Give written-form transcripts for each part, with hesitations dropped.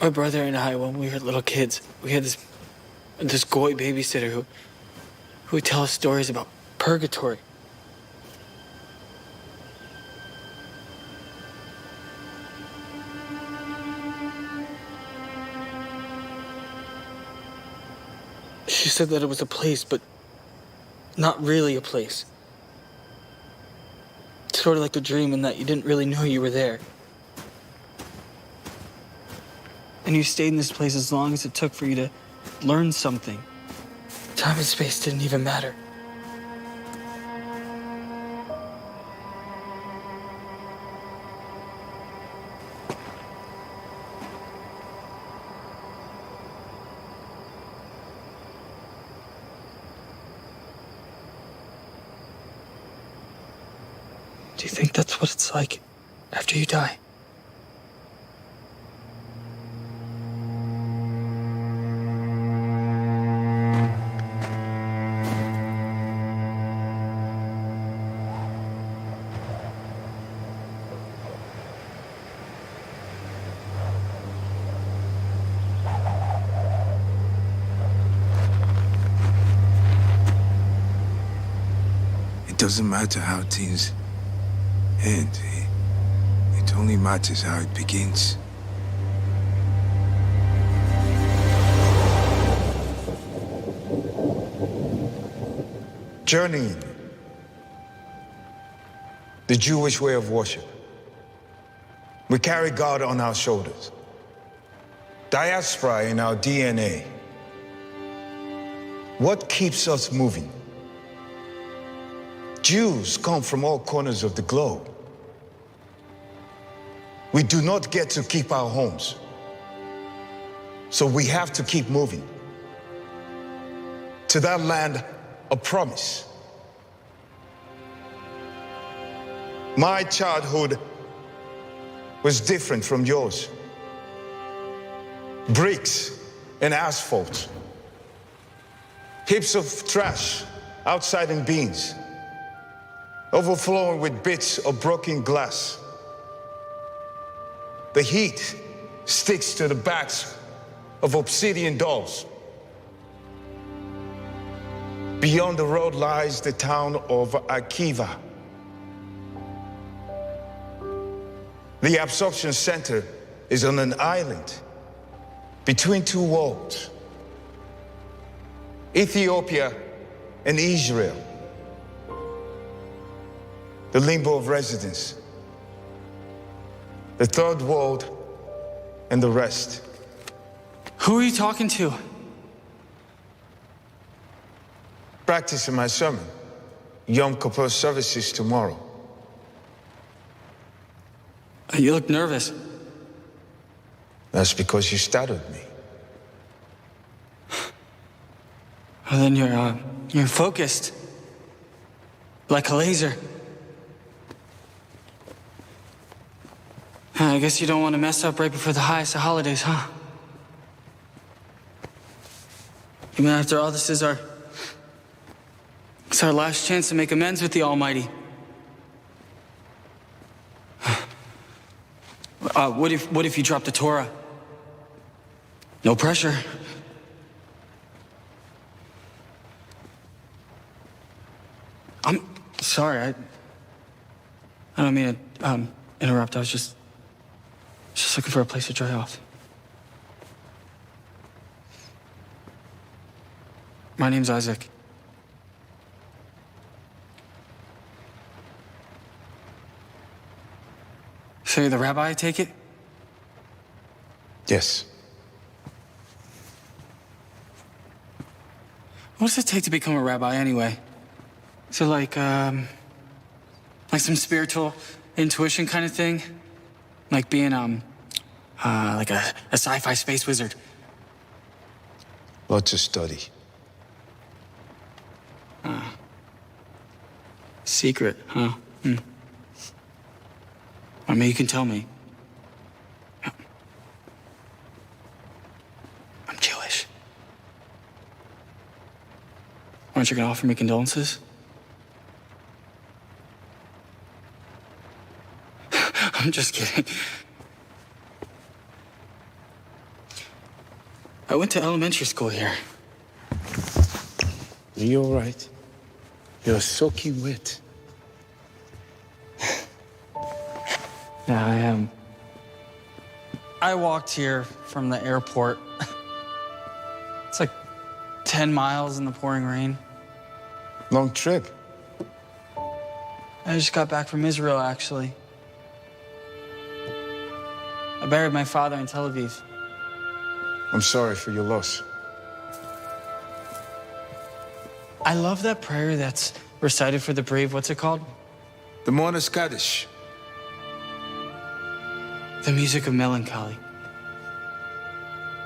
My brother and I, when we were little kids, we had this goy babysitter who would tell us stories about purgatory. She said that it was a place, but not really a place. Sort of like a dream in that you didn't really know you were there. And you stayed in this place as long as it took for you to learn something. Time and space didn't even matter. Do you think that's what it's like after you die? It doesn't matter how things end. It only matters how it begins. Journeying. The Jewish way of worship. We carry God on our shoulders. Diaspora in our DNA. What keeps us moving? Jews come from all corners of the globe. We do not get to keep our homes. So we have to keep moving. To that land of promise. My childhood was different from yours. Bricks and asphalt. Heaps of trash outside in bins. Overflowing with bits of broken glass. The heat sticks to the backs of obsidian dolls. Beyond the road lies the town of Akiva. The absorption center is on an island between two worlds. Ethiopia and Israel. The limbo of residence. The third world and the rest. Who are you talking to? Practicing my sermon. Yom Kippur services tomorrow. You look nervous. That's because you startled me. Well, then you're focused. Like a laser. I guess you don't want to mess up right before the highest of holidays, huh? Even after all, it's our last chance to make amends with the Almighty. What if you drop the Torah? No pressure. I'm sorry, I don't mean to interrupt. I was just looking for a place to dry off. My name's Isaac. So you're the rabbi, I take it? Yes. What does it take to become a rabbi anyway? Is it like some spiritual intuition kind of thing? Like being, like a sci-fi space wizard? Lots of study. Secret, huh? I mean, you can tell me. I'm Jewish. Aren't you gonna offer me condolences? I'm just kidding. I went to elementary school here. Are you all right? You're soaking wet. Yeah, I am. I walked here from the airport. It's like 10 miles in the pouring rain. Long trip. I just got back from Israel, actually. I buried my father in Tel Aviv. I'm sorry for your loss. I love that prayer that's recited for the brave. What's it called? The Mourner's Kaddish. The music of melancholy.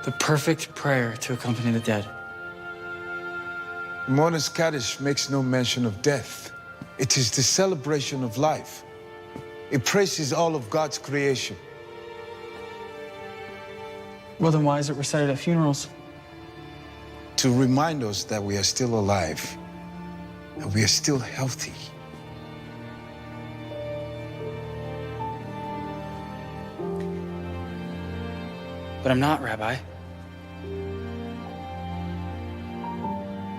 The perfect prayer to accompany the dead. The Mourner's Kaddish makes no mention of death. It is the celebration of life. It praises all of God's creation. Well, then why is it recited at funerals? To remind us that we are still alive, and we are still healthy. But I'm not, Rabbi.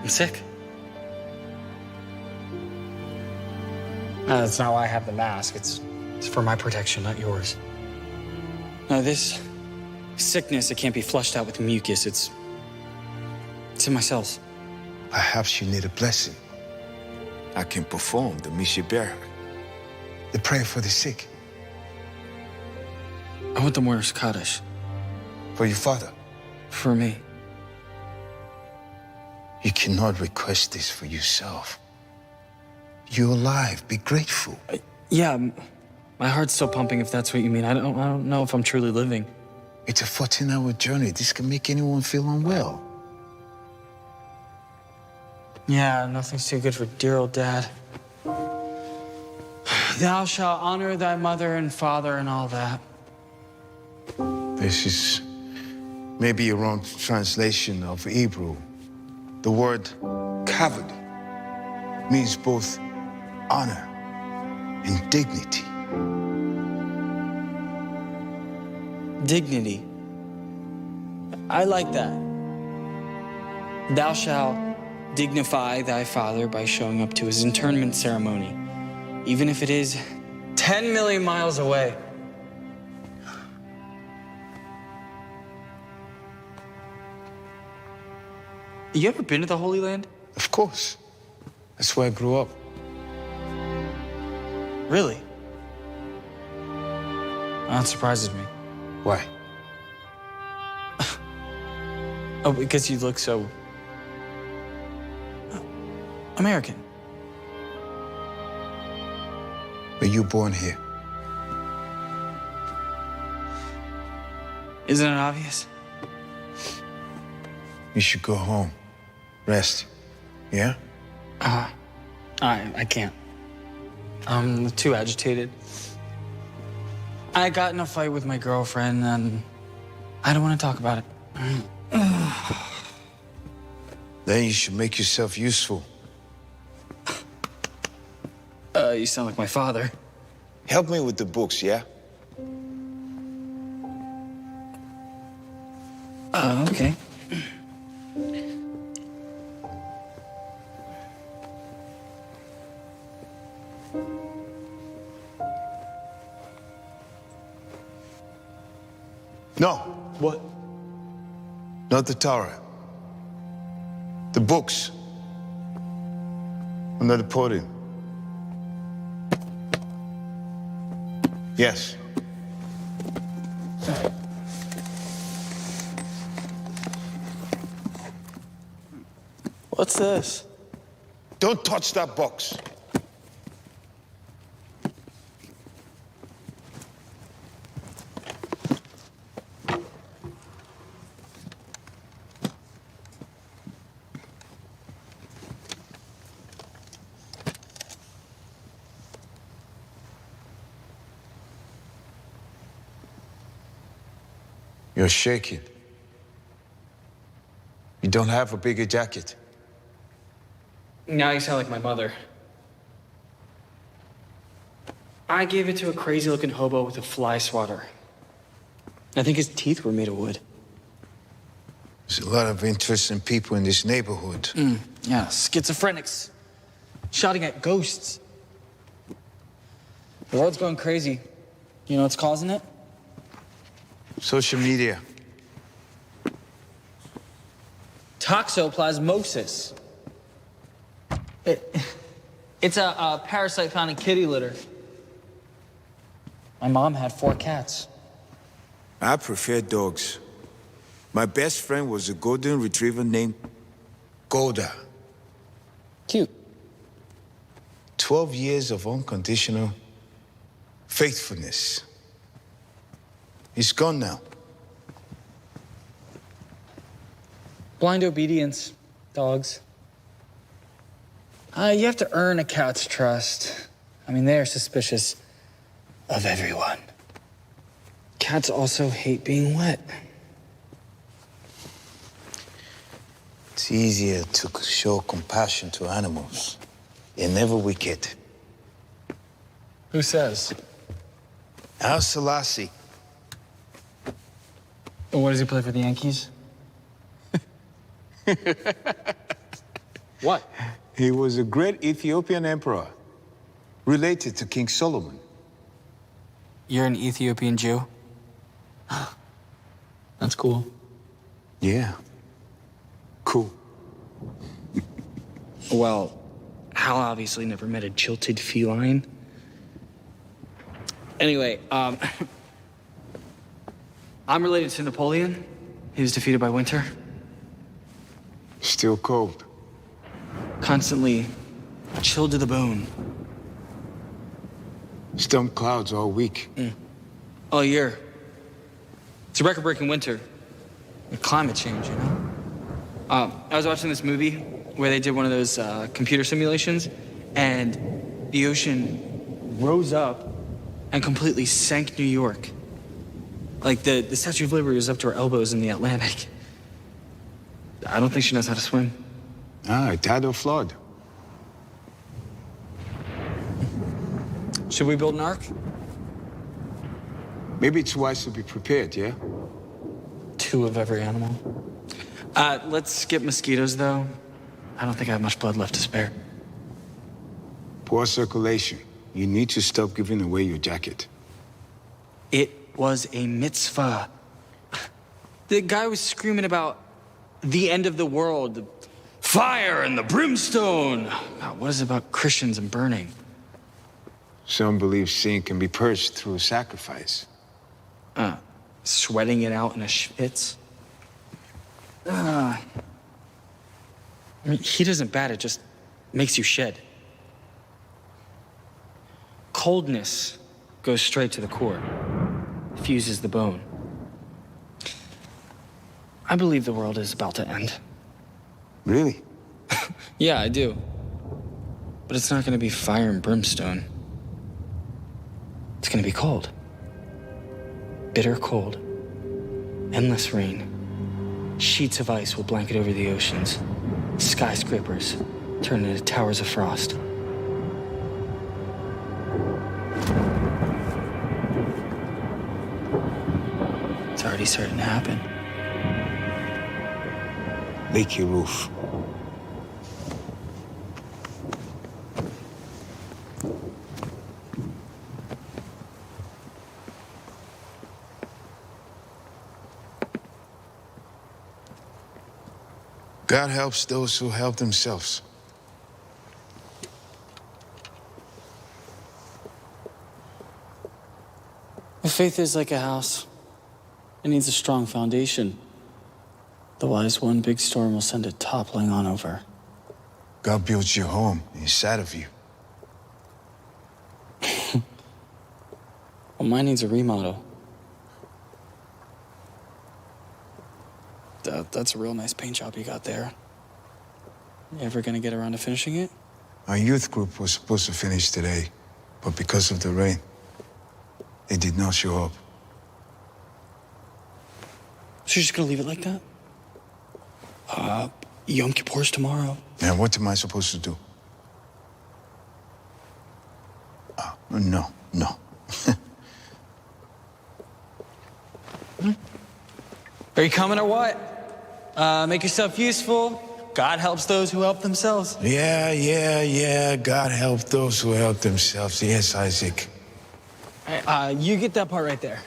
I'm sick. That's not why I have the mask. It's for my protection, not yours. No, this sickness, it can't be flushed out with mucus. It's in my cells. Perhaps you need a blessing. I can perform the Mishiber, the prayer for the sick. I want the Mourner's Kaddish. For your father. For me. You cannot request this for yourself. You're alive. Be grateful. Yeah, my heart's still pumping, if that's what you mean. I don't know if I'm truly living. It's a 14-hour journey. This can make anyone feel unwell. Yeah, nothing's too good for dear old Dad. Thou shalt honor thy mother and father and all that. This is maybe a wrong translation of Hebrew. The word kavod means both honor and dignity. Dignity. I like that. Thou shalt dignify thy father by showing up to his internment ceremony, even if it is 10 million miles away. You ever been to the Holy Land? Of course. That's where I grew up. Really? That surprises me. Why? Oh, because you look so American. Were you born here? Isn't it obvious? You should go home. Rest. Yeah? I can't. I'm too agitated. I got in a fight with my girlfriend, and I don't want to talk about it. Then you should make yourself useful. You sound like my father. Help me with the books, yeah? Okay. No, What? not the Torah. The books. Under the podium. Yes. What's this? Don't touch that box. You're shaking. You don't have a bigger jacket. Now you sound like my mother. I gave it to a crazy-looking hobo with a fly swatter. I think his teeth were made of wood. There's a lot of interesting people in this neighborhood. Yeah, schizophrenics. Shouting at ghosts. The world's going crazy. You know what's causing it? Social media. Toxoplasmosis. It's a parasite found in kitty litter. My mom had 4 cats. I prefer dogs. My best friend was a golden retriever named Golda. Cute. 12 years of unconditional faithfulness. He's gone now. Blind obedience, dogs. You have to earn a cat's trust. I mean, they are suspicious of everyone. Cats also hate being wet. It's easier to show compassion to animals. They're never wicked. Who says? Al Selassie. What does he play for the Yankees? What? He was a great Ethiopian emperor, related to King Solomon. You're an Ethiopian Jew? That's cool. Yeah. Cool. Well, Hal obviously never met a jilted feline. Anyway, I'm related to Napoleon. He was defeated by winter. Still cold. Constantly chilled to the bone. Storm clouds all week. All year. It's a record-breaking winter. With climate change, you know? I was watching this movie where they did one of those computer simulations, and the ocean rose up and completely sank New York. Like, the Statue of Liberty was up to her elbows in the Atlantic. I don't think she knows how to swim. Ah, tidal flood. Should we build an ark? Maybe it's wise to be prepared, yeah? 2 of every animal. Let's skip mosquitoes, though. I don't think I have much blood left to spare. Poor circulation. You need to stop giving away your jacket. It was a mitzvah. The guy was screaming about the end of the world, the fire and the brimstone. God, what is it about Christians and burning? Some believe sin can be purged through sacrifice. Sweating it out in a schwitz. I mean, heat isn't bad, it just makes you shed. Coldness goes straight to the core, fuses the bone. I believe the world is about to end. Really? Yeah, I do. But it's not gonna be fire and brimstone. It's gonna be cold. Bitter cold. Endless rain. Sheets of ice will blanket over the oceans. Skyscrapers turn into towers of frost. It's already starting to happen. Leaky roof. God helps those who help themselves. Faith is like a house. It needs a strong foundation. Otherwise, one big storm will send it toppling on over. God builds your home inside of you. Well, mine needs a remodel. That's a real nice paint job you got there. You ever gonna get around to finishing it? Our youth group was supposed to finish today, but because of the rain, they did not show up. So you're just gonna leave it like that? Yom Kippur's tomorrow. Now, what am I supposed to do? No. Are you coming or what? Make yourself useful. God helps those who help themselves. Yeah. God help those who help themselves. Yes, Isaac. You get that part right there.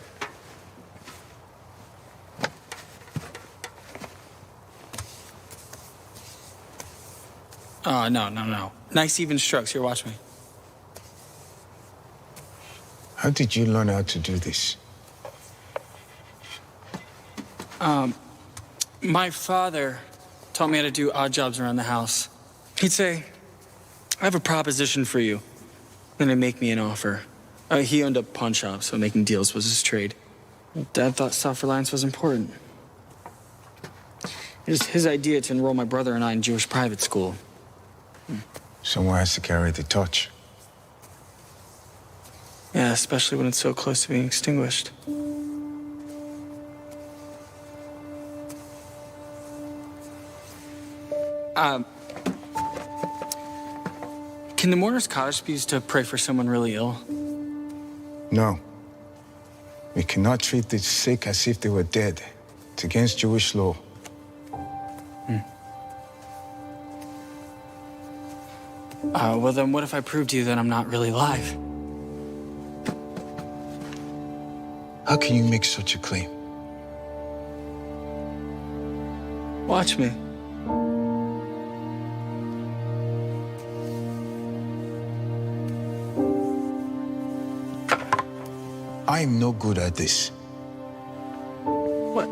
Oh, no. Nice even strokes. Here, watch me. How did you learn how to do this? My father taught me how to do odd jobs around the house. He'd say, I have a proposition for you. Then he'd make me an offer. He owned a pawn shop, so making deals was his trade. Dad thought self-reliance was important. It was his idea to enroll my brother and I in Jewish private school. Someone has to carry the torch. Yeah, especially when it's so close to being extinguished. Can the mourner's cottage be used to pray for someone really ill? No. We cannot treat the sick as if they were dead. It's against Jewish law. Well, then what if I prove to you that I'm not really alive? How can you make such a claim? Watch me. I am no good at this. What?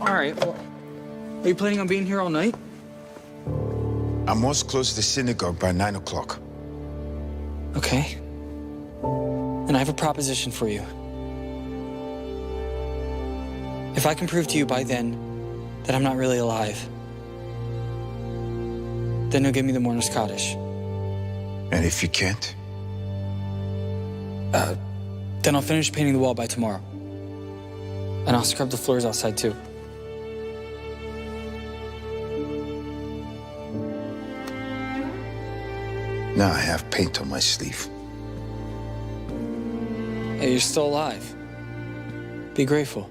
All right, well, are you planning on being here all night? I must close the synagogue by 9 o'clock. Okay. And I have a proposition for you. If I can prove to you by then that I'm not really alive, then you'll give me the mourner's cottage. And if you can't? Then I'll finish painting the wall by tomorrow. And I'll scrub the floors outside too. Now I have paint on my sleeve. Hey, you're still alive. Be grateful.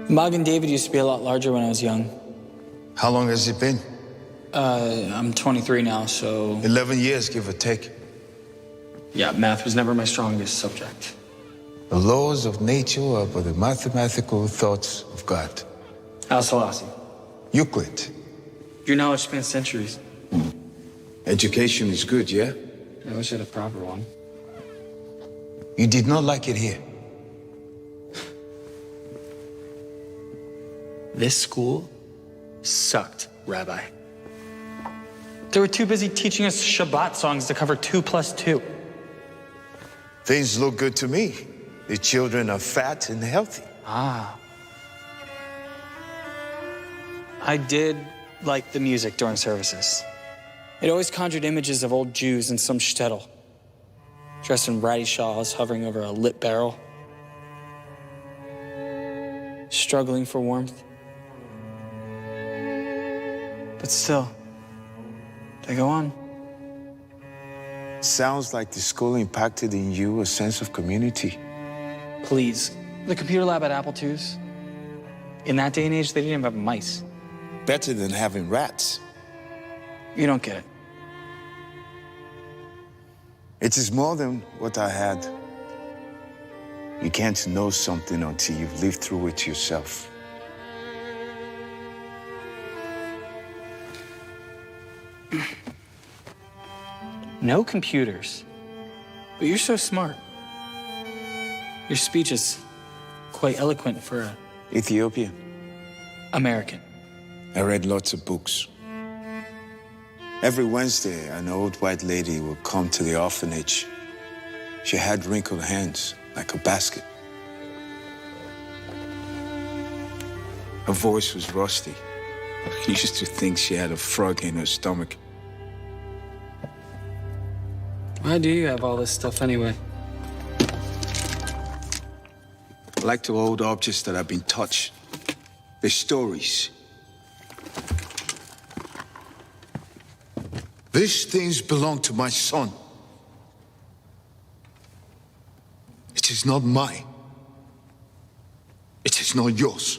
Mog and David used to be a lot larger when I was young. How long has it been? I'm 23 now, so... 11 years, give or take. Yeah, math was never my strongest subject. The laws of nature are but the mathematical thoughts of God. Al Selassie. Euclid. Your knowledge spans centuries. Education is good, yeah? I wish I had a proper one. You did not like it here. This school sucked, Rabbi. They were too busy teaching us Shabbat songs to cover 2 + 2. Things look good to me. The children are fat and healthy. Ah. I did like the music during services. It always conjured images of old Jews in some shtetl, dressed in ratty shawls, hovering over a lit barrel, struggling for warmth. But still, they go on. Sounds like the school impacted in you a sense of community. Please. The computer lab at Apple II's. In that day and age, they didn't even have mice. Better than having rats. You don't get it. It is more than what I had. You can't know something until you've lived through it yourself. No computers. But you're so smart. Your speech is quite eloquent for an Ethiopian. American. I read lots of books. Every Wednesday, an old white lady would come to the orphanage. She had wrinkled hands like a basket. Her voice was rusty. I used to think she had a frog in her stomach. Why do you have all this stuff anyway? I like to hold objects that have been touched. They're stories. These things belong to my son. It is not mine. It is not yours.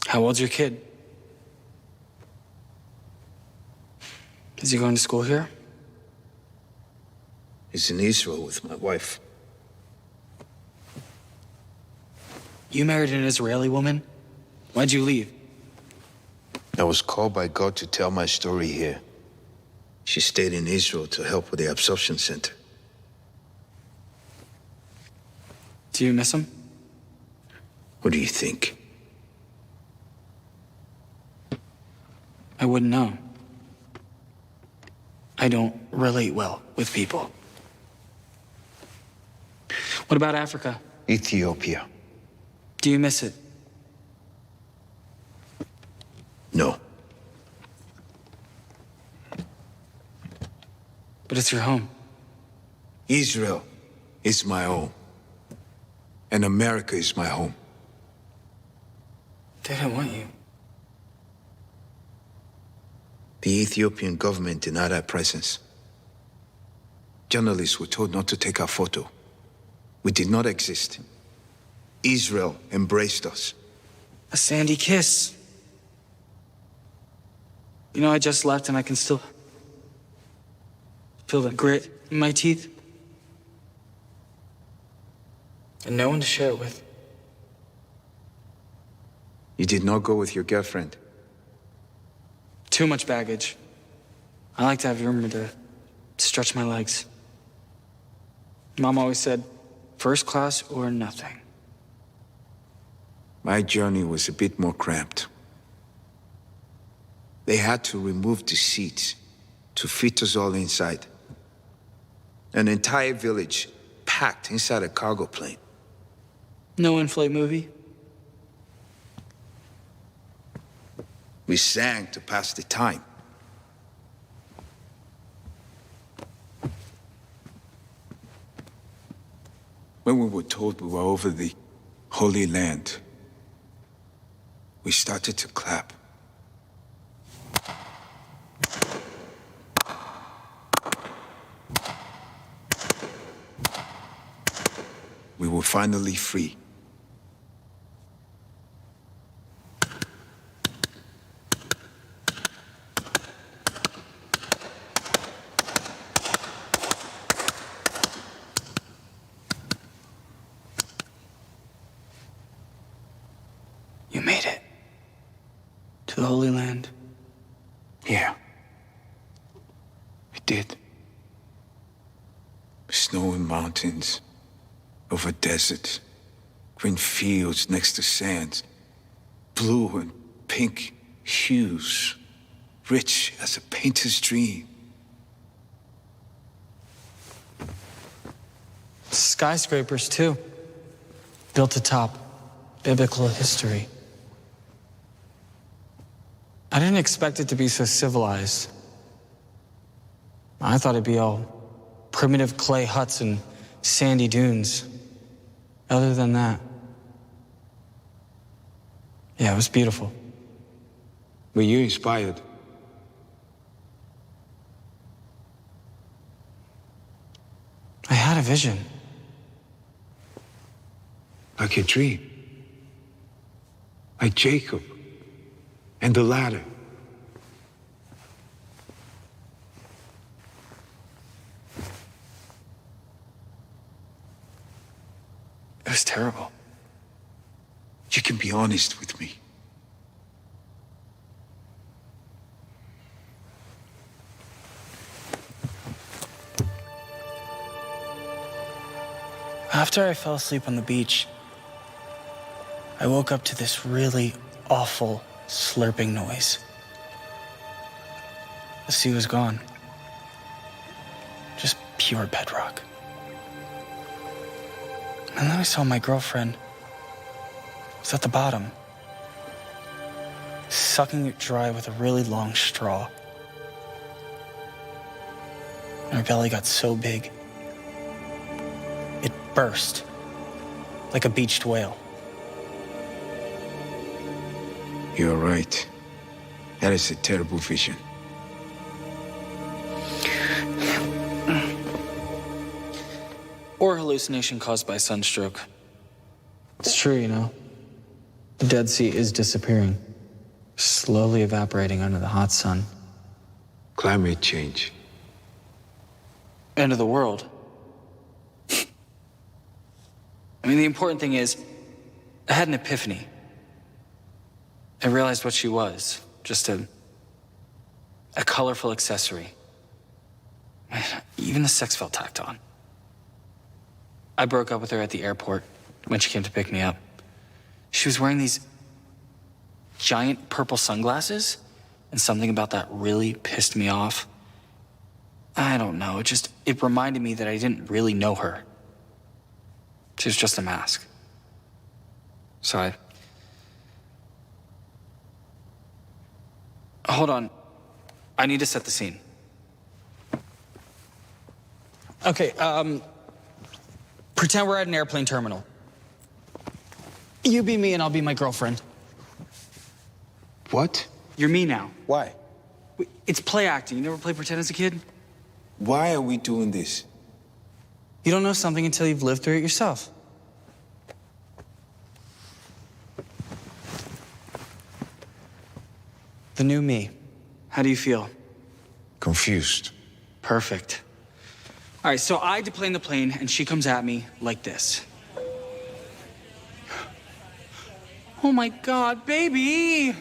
How old's your kid? Is he going to school here? He's in Israel with my wife. You married an Israeli woman? Why'd you leave? I was called by God to tell my story here. She stayed in Israel to help with the absorption center. Do you miss him? What do you think? I wouldn't know. I don't relate well with people. What about Africa? Ethiopia. Do you miss it? No. But it's your home. Israel is my home. And America is my home. They don't want you. The Ethiopian government denied our presence. Journalists were told not to take our photo. We did not exist. Israel embraced us. A sandy kiss. You know, I just left and I can still feel the grit in my teeth. And no one to share it with. You did not go with your girlfriend. Too much baggage. I like to have room to stretch my legs. Mom always said, first class or nothing. My journey was a bit more cramped. They had to remove the seats to fit us all inside. An entire village packed inside a cargo plane. No in-flight movie? We sang to pass the time. When we were told we were over the Holy Land, we started to clap. We were finally free. You made it. To the Holy Land. Yeah. I did. Snowy mountains, over deserts, green fields next to sands, blue and pink hues, rich as a painter's dream. Skyscrapers, too. Built atop biblical history. I didn't expect it to be so civilized. I thought it'd be all primitive clay huts and sandy dunes. Other than that, yeah, it was beautiful. Were you inspired? I had a vision. Like a dream. Like Jacob and the ladder. It was terrible. You can be honest with me. After I fell asleep on the beach, I woke up to this really awful slurping noise. The sea was gone. Just pure bedrock. And then I saw my girlfriend was at the bottom, sucking it dry with a really long straw. And her belly got so big, it burst like a beached whale. You're right. That is a terrible vision. Or hallucination caused by sunstroke. It's true, you know. The Dead Sea is disappearing, slowly evaporating under the hot sun. Climate change. End of the world. I mean, the important thing is, I had an epiphany. I realized what she was, just a colorful accessory. Man, even the sex felt tacked on. I broke up with her at the airport when she came to pick me up. She was wearing these giant purple sunglasses, and something about that really pissed me off. I don't know, it reminded me that I didn't really know her. She was just a mask. So Hold on. I need to set the scene. Okay, pretend we're at an airplane terminal. You be me and I'll be my girlfriend. What? You're me now. Why? It's play acting. You never played pretend as a kid? Why are we doing this? You don't know something until you've lived through it yourself. The new me. How do you feel? Confused. Perfect. All right, so I deplane the plane, and she comes at me like this. Oh my God, baby!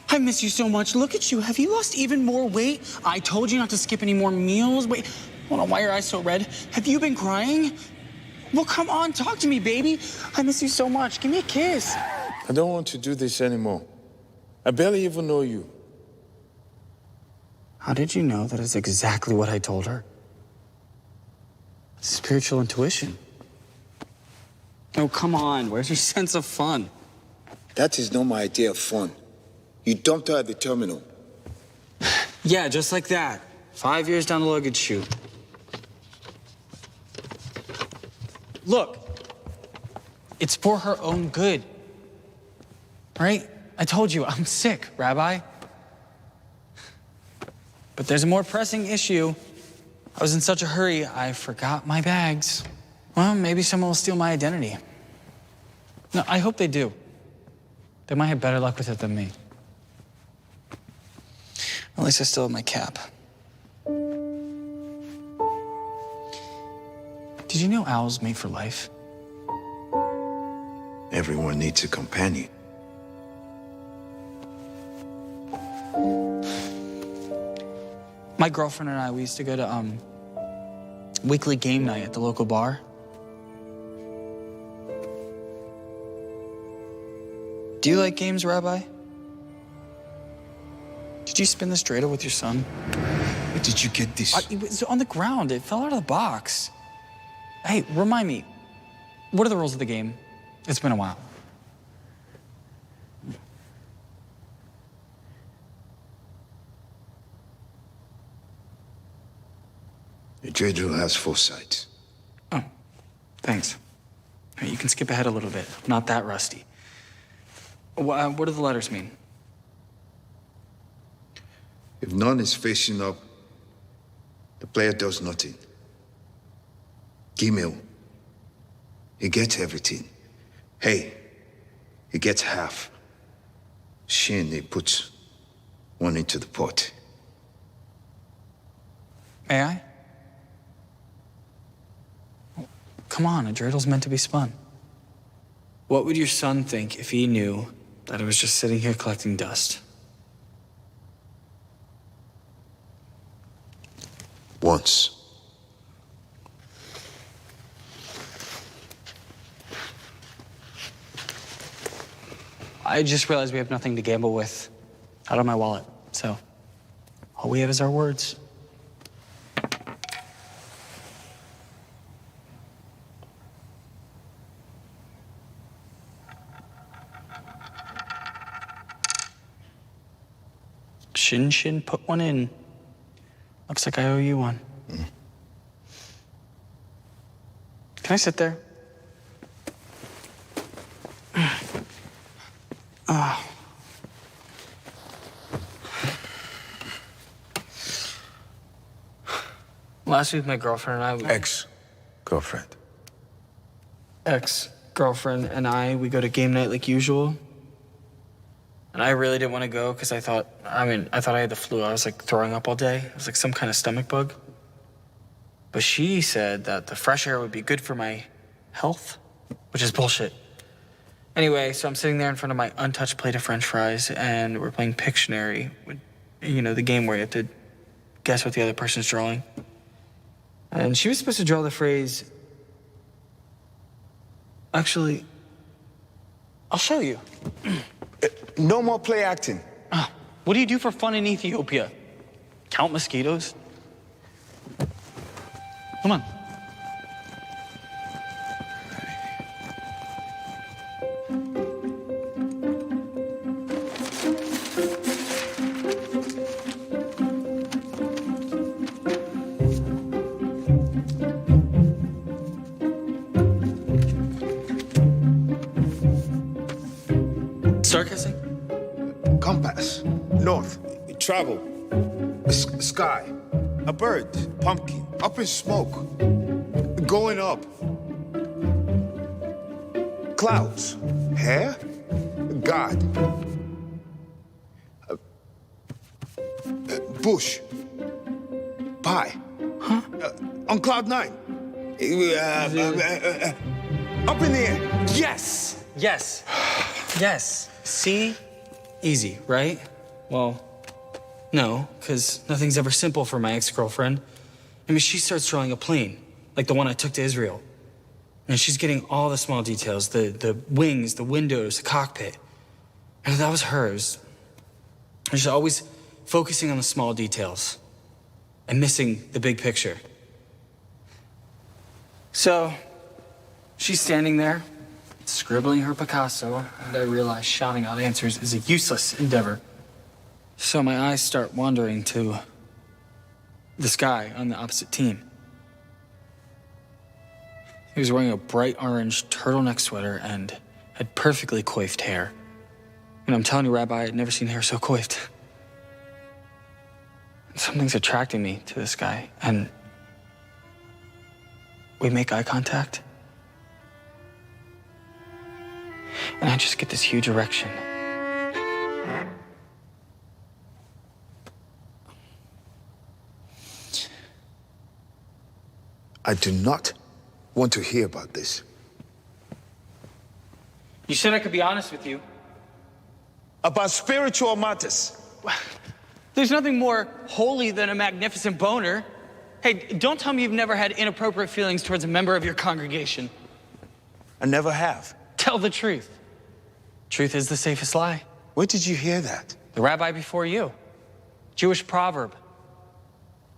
I miss you so much. Look at you. Have you lost even more weight? I told you not to skip any more meals. Wait, hold on, why are your eyes so red? Have you been crying? Well, come on, talk to me, baby. I miss you so much. Give me a kiss. I don't want to do this anymore. I barely even know you. How did you know that is exactly what I told her? Spiritual intuition. Oh, come on. Where's your sense of fun? That is not my idea of fun. You dumped her at the terminal. Yeah, just like that. 5 years down the luggage chute. Look, it's for her own good. Right? I told you, I'm sick, Rabbi. But there's a more pressing issue. I was in such a hurry, I forgot my bags. Well, maybe someone will steal my identity. No, I hope they do. They might have better luck with it than me. At least I still have my cap. Did you know owls mate for life? Everyone needs a companion. My girlfriend and I, we used to go to weekly game night at the local bar. Do you like games, Rabbi? Did you spin this dreidel with your son? Where did you get this? It was on the ground. It fell out of the box. Hey, remind me, what are the rules of the game? It's been a while. The dreidel has 4 sides. Oh, thanks. Hey, you can skip ahead a little bit. I'm not that rusty. What do the letters mean? If none is facing up, the player does nothing. Gimel, he gets everything. Hey, he gets half. Shin, he puts one into the pot. May I? Come on, a dreidel's meant to be spun. What would your son think if he knew that I was just sitting here collecting dust? Once. I just realized we have nothing to gamble with out of my wallet, so all we have is our words. Shin, put one in. Looks like I owe you one. Can I sit there? Last week, my girlfriend and I... Ex-girlfriend. Ex-girlfriend and I, we go to game night like usual. And I really didn't want to go because I thought I had the flu. I was like throwing up all day. It was like some kind of stomach bug. But she said that the fresh air would be good for my health, which is bullshit. Anyway, so I'm sitting there in front of my untouched plate of French fries, and we're playing Pictionary, you know, the game where you have to guess what the other person's drawing. And she was supposed to draw the phrase, actually, I'll show you. No more play acting. What do you do for fun in Ethiopia? Count mosquitoes? Come on. Start kissing? Compass. North. Travel. Sky. A bird. Pumpkin. Up in smoke. Going up. Clouds. Hair. God. Bush. Pie. Huh? On cloud 9. Up in the air. Yes. Yes. Yes. See? Easy, right? Well, no, because nothing's ever simple for my ex-girlfriend. I mean, she starts drawing a plane, like the one I took to Israel. And she's getting all the small details, the wings, the windows, the cockpit. And that was hers. And she's always focusing on the small details and missing the big picture. So, she's standing there, scribbling her Picasso, and I realize shouting out answers is a useless endeavor. So my eyes start wandering to this guy on the opposite team. He was wearing a bright orange turtleneck sweater and had perfectly coiffed hair. And I'm telling you, Rabbi, I'd never seen hair so coiffed. Something's attracting me to this guy, and we make eye contact. And I just get this huge erection. I do not want to hear about this. You said I could be honest with you. About spiritual matters. There's nothing more holy than a magnificent boner. Hey, don't tell me you've never had inappropriate feelings towards a member of your congregation. I never have. Tell the truth. Truth is the safest lie. Where did you hear that? The rabbi before you. Jewish proverb.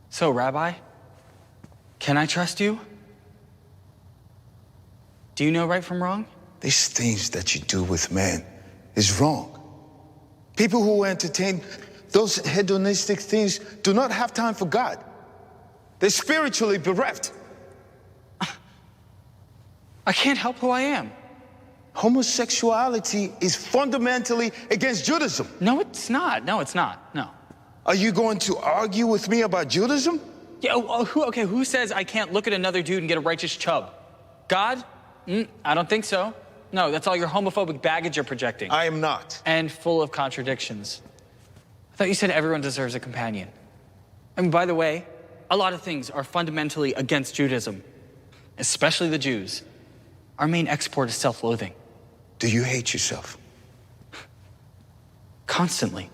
So, Rabbi, can I trust you? Do you know right from wrong? These things that you do with men is wrong. People who entertain those hedonistic things do not have time for God. They're spiritually bereft. I can't help who I am. Homosexuality is fundamentally against Judaism. No, it's not. No, it's not. No. Are you going to argue with me about Judaism? Yeah, who says I can't look at another dude and get a righteous chub? God? I don't think so. No, that's all your homophobic baggage you're projecting. I am not. And full of contradictions. I thought you said everyone deserves a companion. And by the way, a lot of things are fundamentally against Judaism, especially the Jews. Our main export is self-loathing. Do you hate yourself? Constantly.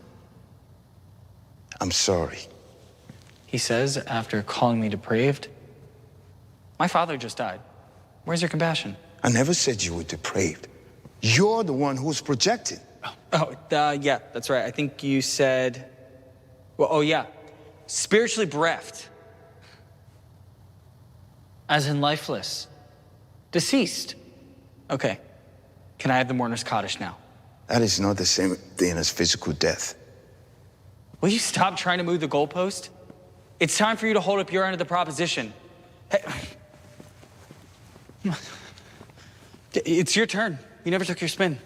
I'm sorry. He says after calling me depraved. My father just died. Where's your compassion? I never said you were depraved. You're the one who's projected. Yeah, that's right. I think you said, yeah, spiritually bereft. As in lifeless. Deceased. Okay. Can I have the mourner's Kaddish now? That is not the same thing as physical death. Will you stop trying to move the goalpost? It's time for you to hold up your end of the proposition. Hey. It's your turn. You never took your spin.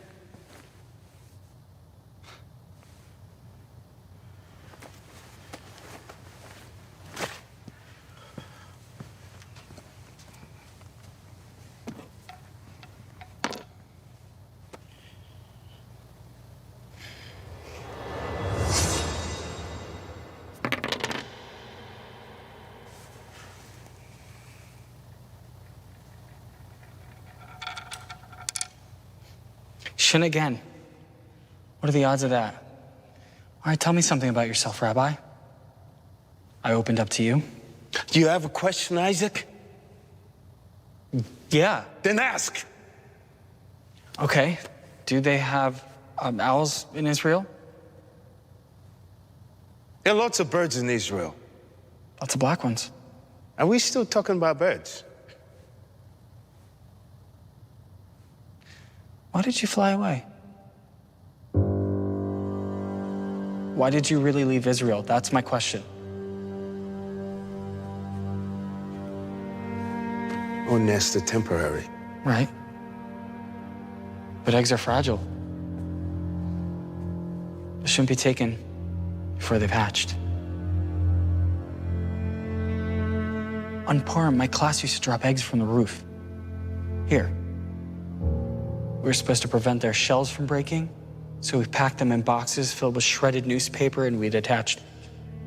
Shin again. What are the odds of that? All right, tell me something about yourself, Rabbi. I opened up to you. Do you have a question, Isaac? Yeah. Then ask. Okay. Do they have owls in Israel? There are lots of birds in Israel. Lots of black ones. Are we still talking about birds? Why did you fly away? Why did you really leave Israel? That's my question. Oh, nest are temporary. Right. But eggs are fragile. They shouldn't be taken before they've hatched. On Purim, my class used to drop eggs from the roof. Here. We were supposed to prevent their shells from breaking, so we packed them in boxes filled with shredded newspaper and we'd attached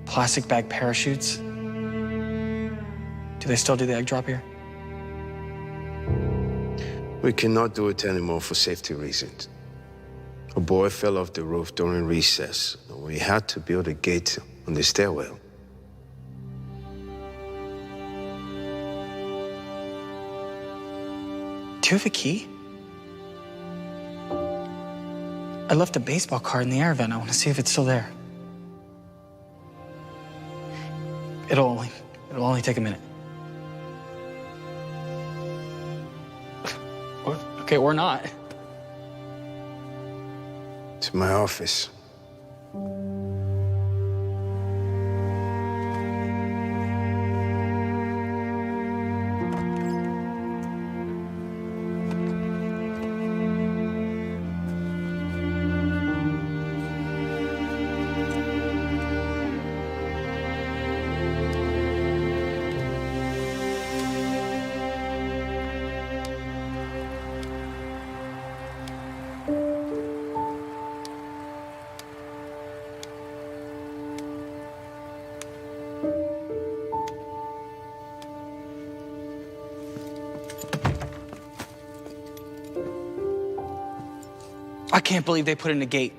plastic bag parachutes. Do they still do the egg drop here? We cannot do it anymore for safety reasons. A boy fell off the roof during recess. We had to build a gate on the stairwell. Do you have a key? I left a baseball card in the air vent. I want to see if it's still there. It'll only take a minute. Okay, or not. To my office. I can't believe they put in a gate.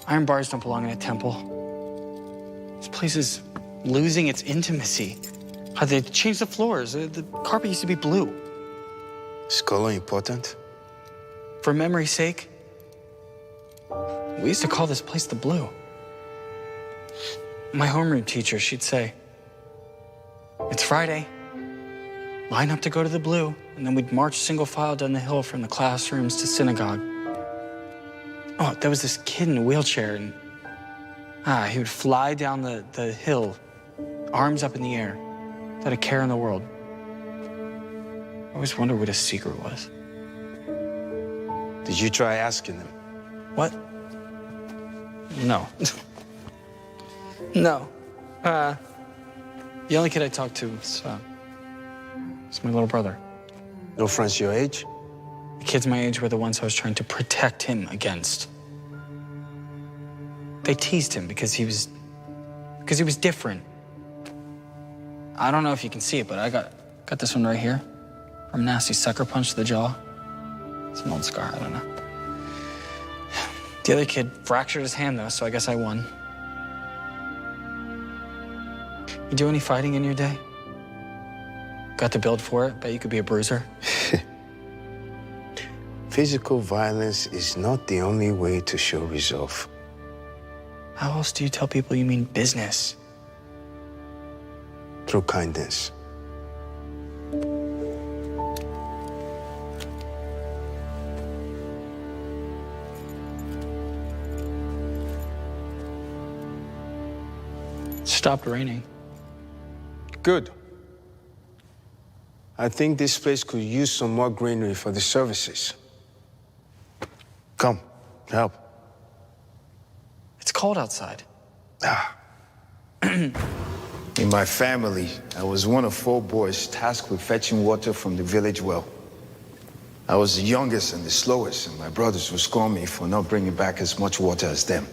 Iron bars don't belong in a temple. This place is losing its intimacy. They changed the floors. The carpet used to be blue. Is color important? For memory's sake, we used to call this place the Blue. My homeroom teacher, she'd say, "It's Friday. Line up to go to the Blue." And then we'd march single file down the hill from the classrooms to synagogue. Oh, there was this kid in a wheelchair, and he would fly down the hill, arms up in the air, without a care in the world. I always wondered what his secret was. Did you try asking them? What? No. No. The only kid I talked to was my little brother. No friends your age? The kids my age were the ones I was trying to protect him against. They teased him because he was different. I don't know if you can see it, but I got this one right here from a nasty sucker punch to the jaw. It's an old scar, I don't know. The other kid fractured his hand though, so I guess I won. You do any fighting in your day? Got to build for it? Bet you could be a bruiser. Physical violence is not the only way to show resolve. How else do you tell people you mean business? Through kindness. It stopped raining. Good. I think this place could use some more greenery for the services. Come, help. It's cold outside. In my family, I was one of 4 boys tasked with fetching water from the village well. I was the youngest and the slowest, and my brothers would scorn me for not bringing back as much water as them.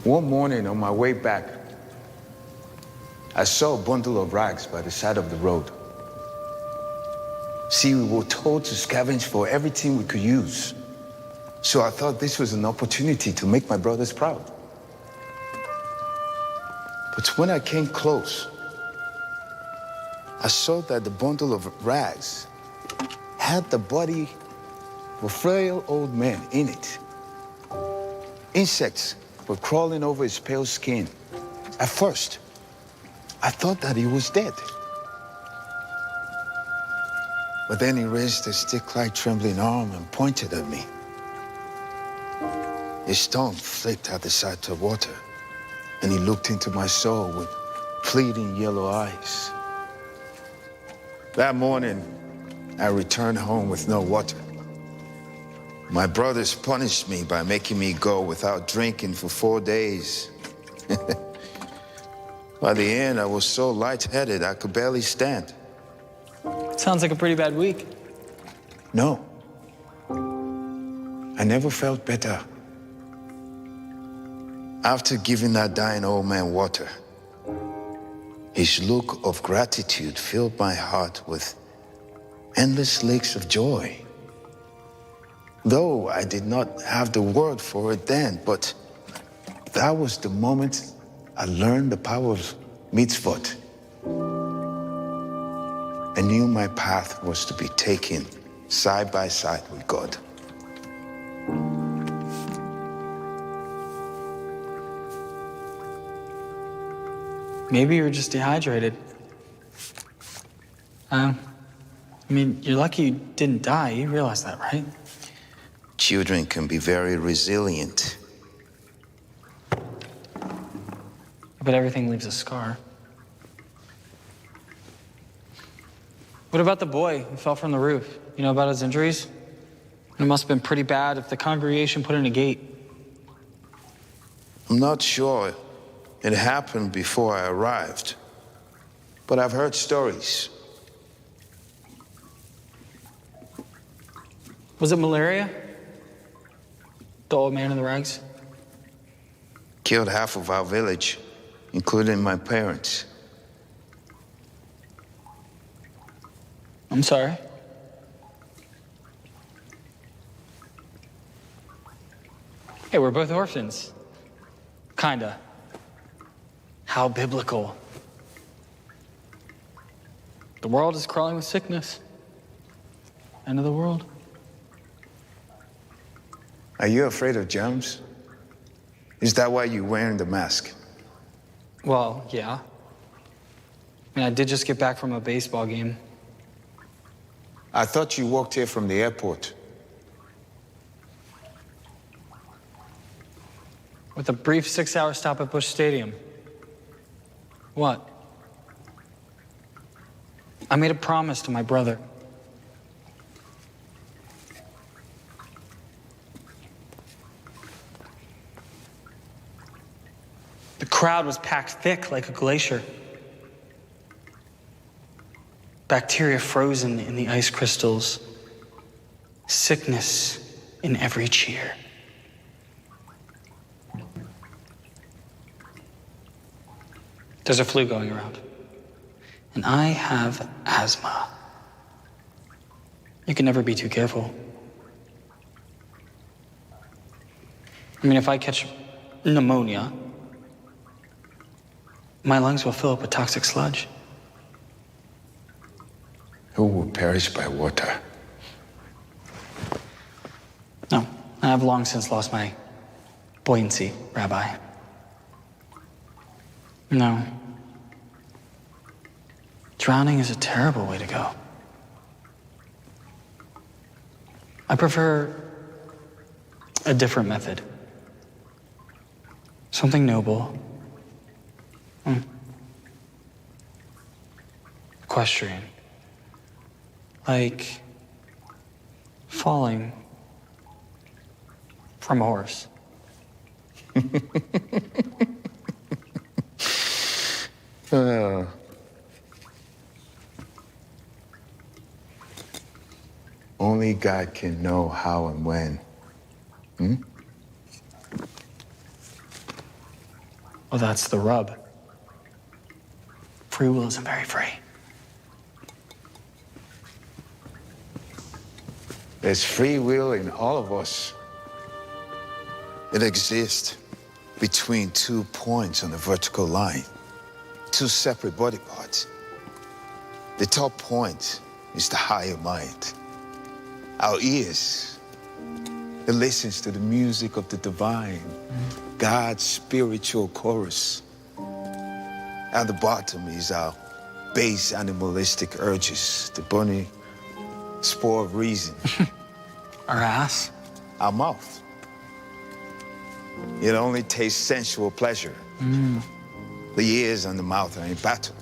One morning on my way back, I saw a bundle of rags by the side of the road. See, we were told to scavenge for everything we could use. So I thought this was an opportunity to make my brothers proud. But when I came close, I saw that the bundle of rags had the body of a frail old man in it. Insects were crawling over his pale skin. At first, I thought that he was dead. But then he raised a stick-like trembling arm and pointed at me. His tongue flicked at the sight of water, and he looked into my soul with pleading yellow eyes. That morning, I returned home with no water. My brothers punished me by making me go without drinking for 4 days. By the end, I was so lightheaded I could barely stand. Sounds like a pretty bad week. No. I never felt better. After giving that dying old man water, his look of gratitude filled my heart with endless lakes of joy. Though I did not have the word for it then, but that was the moment I learned the power of mitzvot. I knew my path was to be taken side by side with God. Maybe you were just dehydrated. I mean, you're lucky you didn't die. You realize that, right? Children can be very resilient. But everything leaves a scar. What about the boy who fell from the roof? You know about his injuries? It must have been pretty bad if the congregation put in a gate. I'm not sure it happened before I arrived, but I've heard stories. Was it malaria? The old man in the rags? Killed half of our village, including my parents. I'm sorry. Hey, we're both orphans. Kinda. How biblical. The world is crawling with sickness. End of the world. Are you afraid of germs? Is that why you're wearing the mask? Well, yeah. I mean, I did just get back from a baseball game. I thought you walked here from the airport. With a brief 6-hour stop at Busch Stadium. What? I made a promise to my brother. The crowd was packed thick like a glacier. Bacteria frozen in the ice crystals. Sickness in every cheer. There's a flu going around. And I have asthma. You can never be too careful. I mean, if I catch pneumonia, my lungs will fill up with toxic sludge. Who will perish by water? No, I have long since lost my buoyancy, Rabbi. No. Drowning is a terrible way to go. I prefer a different method. Something noble. Equestrian. Like falling from a horse. Only God can know how and when. Well, that's the rub. Free will isn't very free. There's free will in all of us. It exists between 2 points on the vertical line, 2 separate body parts. The top point is the higher mind. Our ears, it listens to the music of the divine, God's spiritual chorus. At the bottom is our base animalistic urges, the bunny spore of reason. Our ass? Our mouth. It only tastes sensual pleasure. The ears and the mouth are in battle.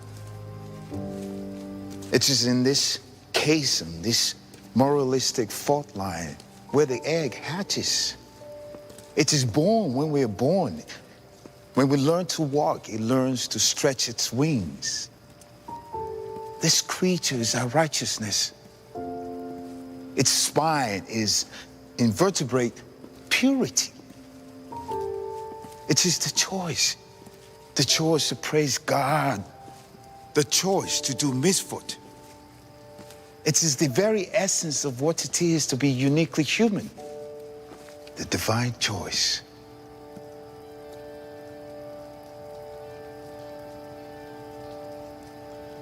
It is in this chasm, this moralistic fault line, where the egg hatches. It is born when we are born. When we learn to walk, it learns to stretch its wings. This creature is our righteousness. Its spine is invertebrate purity. It is the choice to praise God, the choice to do misfoot. It is the very essence of what it is to be uniquely human, the divine choice.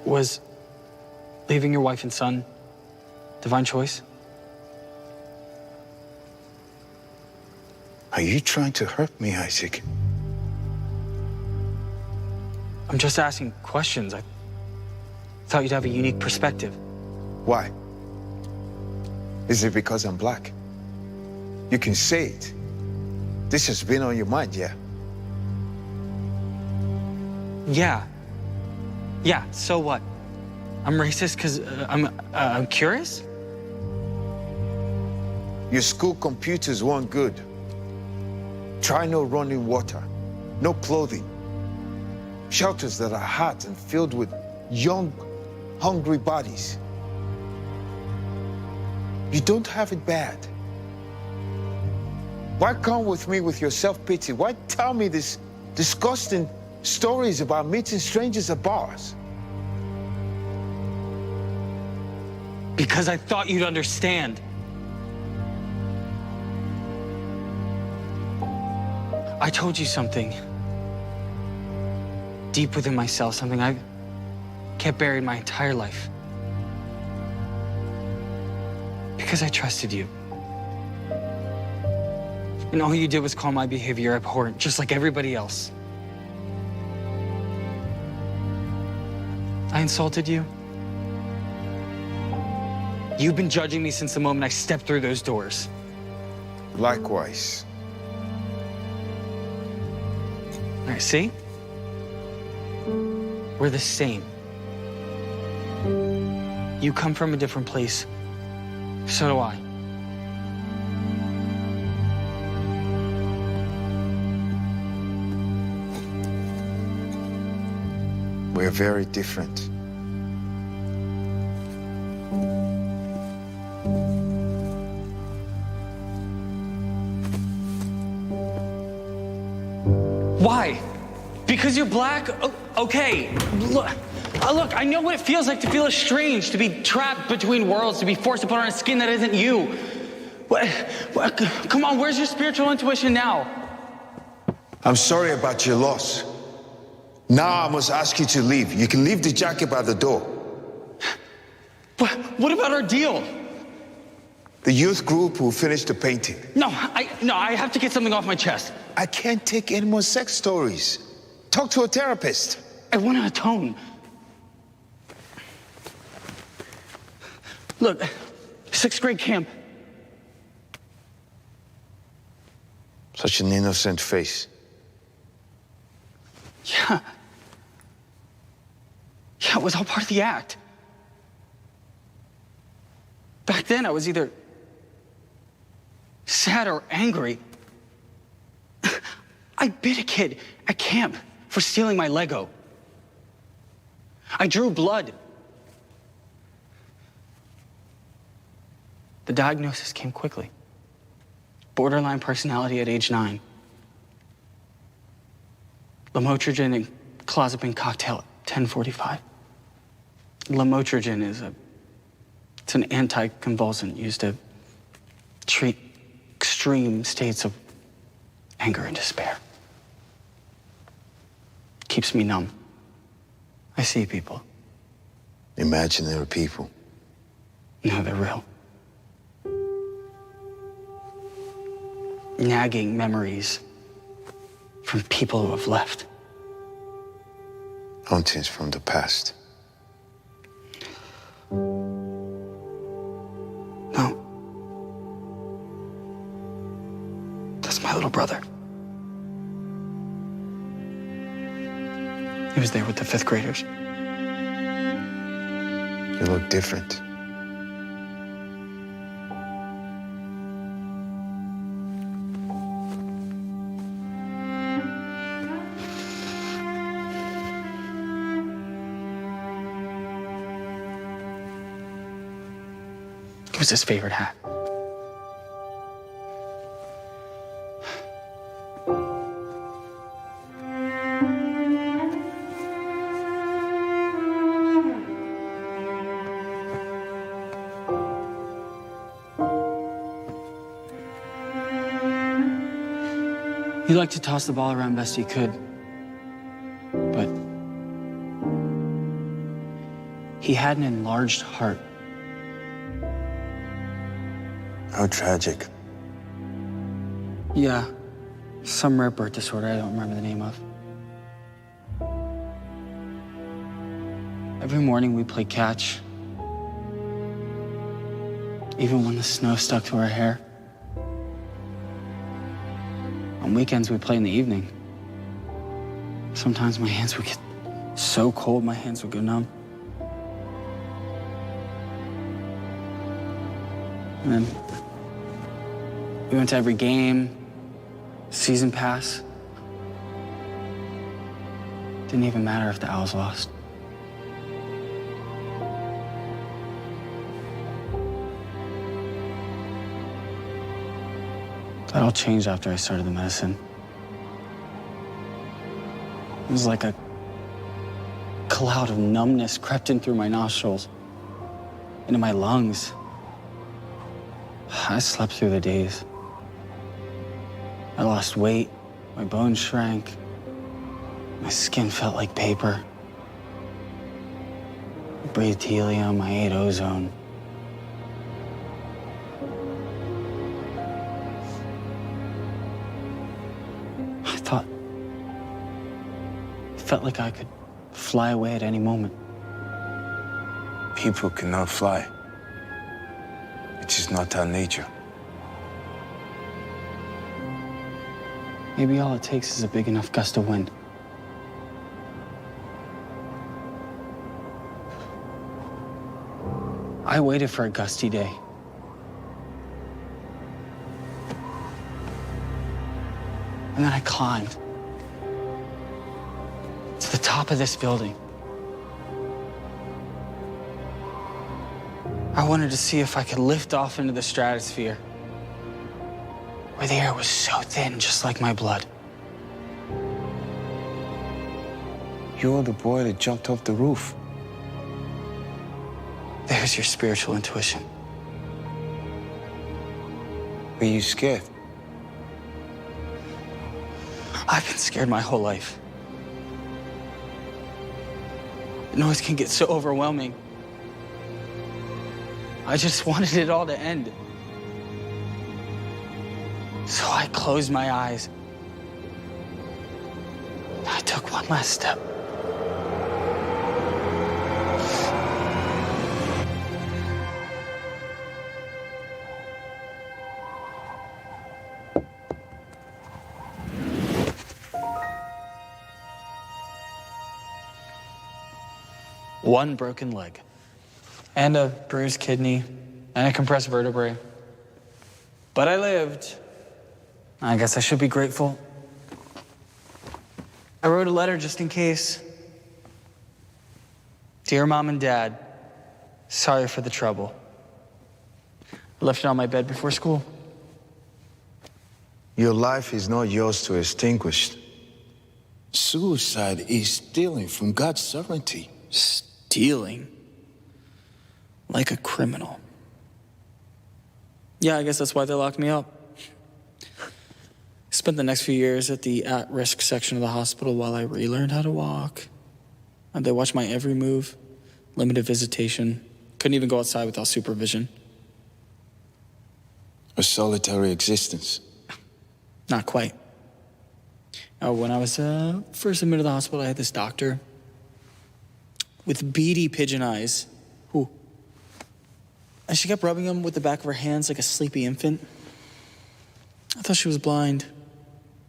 Was leaving your wife and son divine choice? Are you trying to hurt me, Isaac? I'm just asking questions. I thought you'd have a unique perspective. Why? Is it because I'm black? You can say it. This has been on your mind, yeah? Yeah, so what? I'm racist because I'm curious? Your school computers weren't good. Try no running water, no clothing. Shelters that are hot and filled with young, hungry bodies. You don't have it bad. Why come with me with your self-pity? Why tell me these disgusting stories about meeting strangers at bars? Because I thought you'd understand. I told you something deep within myself, something I've kept buried my entire life. Because I trusted you. And all you did was call my behavior abhorrent, just like everybody else. I insulted you. You've been judging me since the moment I stepped through those doors. Likewise. All right, see? We're the same. You come from a different place. So do I. We're very different. Why? Because you're black? Okay. Look, I know what it feels like to feel estranged, to be trapped between worlds, to be forced to put on a skin that isn't you. What? Come on, where's your spiritual intuition now? I'm sorry about your loss. Now I must ask you to leave. You can leave the jacket by the door. What about our deal? The youth group will finish the painting. No, I have to get something off my chest. I can't take any more sex stories. Talk to a therapist. I want to atone. Look, 6th grade camp. Such an innocent face. Yeah, it was all part of the act. Back then, I was either sad or angry. I bit a kid at camp for stealing my Lego. I drew blood. The diagnosis came quickly. Borderline personality at age 9. Lamotrigine and clozapine cocktail at 10:45. Lamotrigine it's an anticonvulsant used to treat extreme states of anger and despair. Keeps me numb. I see people. Imaginary people. No, they're real. Nagging memories from people who have left. Hauntings from the past. No. That's my little brother. He was there with the 5th graders. You look different. It was his favorite hat. He liked to toss the ball around best he could, but he had an enlarged heart. How tragic. Yeah, some rare birth disorder I don't remember the name of. Every morning we played catch, even when the snow stuck to our hair. On weekends, we play in the evening. Sometimes my hands would get so cold, my hands would go numb. And then we went to every game, season pass. Didn't even matter if the Owls lost. That all changed after I started the medicine. It was like a cloud of numbness crept in through my nostrils, into my lungs. I slept through the days. I lost weight, my bones shrank, my skin felt like paper. I breathed helium, I ate ozone. Felt like I could fly away at any moment. People cannot fly. It's just not our nature. Maybe all it takes is a big enough gust of wind. I waited for a gusty day. And then I climbed to the top of this building. I wanted to see if I could lift off into the stratosphere, where the air was so thin, just like my blood. You're the boy that jumped off the roof. There's your spiritual intuition. Were you scared? I've been scared my whole life. The noise can get so overwhelming. I just wanted it all to end. So I closed my eyes. I took one last step. One broken leg, and a bruised kidney, and a compressed vertebrae. But I lived. I guess I should be grateful. I wrote a letter just in case. Dear Mom and Dad, sorry for the trouble. I left it on my bed before school. Your life is not yours to extinguish. Suicide is stealing from God's sovereignty. Stealing? Like a criminal. Yeah, I guess that's why they locked me up. Spent the next few years at the at-risk section of the hospital while I relearned how to walk. And they watched my every move, limited visitation, couldn't even go outside without supervision. A solitary existence. Not quite. When I was first admitted to the hospital, I had this doctor with beady pigeon eyes. Ooh. And she kept rubbing them with the back of her hands like a sleepy infant. I thought she was blind,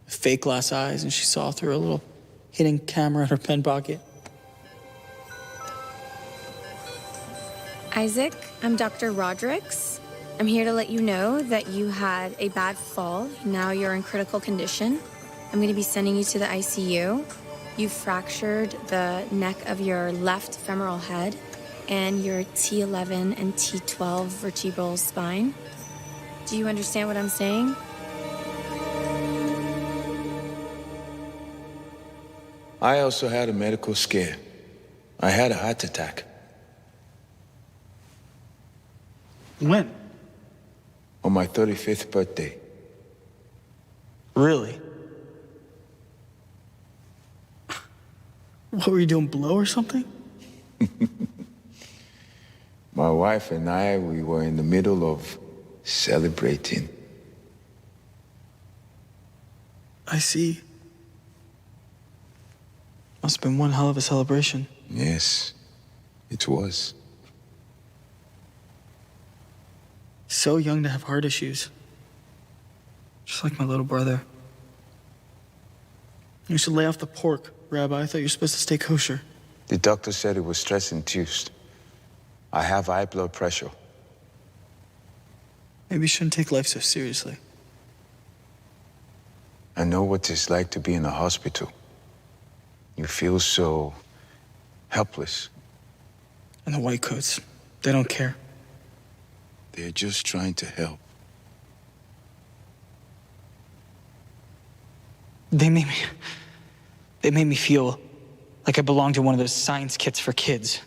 with fake glass eyes, and she saw through a little hidden camera in her pen pocket. Isaac, I'm Dr. Rodericks. I'm here to let you know that you had a bad fall. Now you're in critical condition. I'm going to be sending you to the ICU. You fractured the neck of your left femoral head and your T11 and T12 vertebral spine. Do you understand what I'm saying? I also had a medical scare. I had a heart attack. When? On my 35th birthday. Really? What were you doing, blow or something? My wife and I, we were in the middle of celebrating. I see. Must have been one hell of a celebration. Yes, it was. So young to have heart issues. Just like my little brother. You should lay off the pork, Rabbi. I thought you were supposed to stay kosher. The doctor said it was stress-induced. I have high blood pressure. Maybe you shouldn't take life so seriously. I know what it's like to be in a hospital. You feel so helpless. And the white coats, they don't care. They're just trying to help. They made me feel like I belonged to one of those science kits for kids.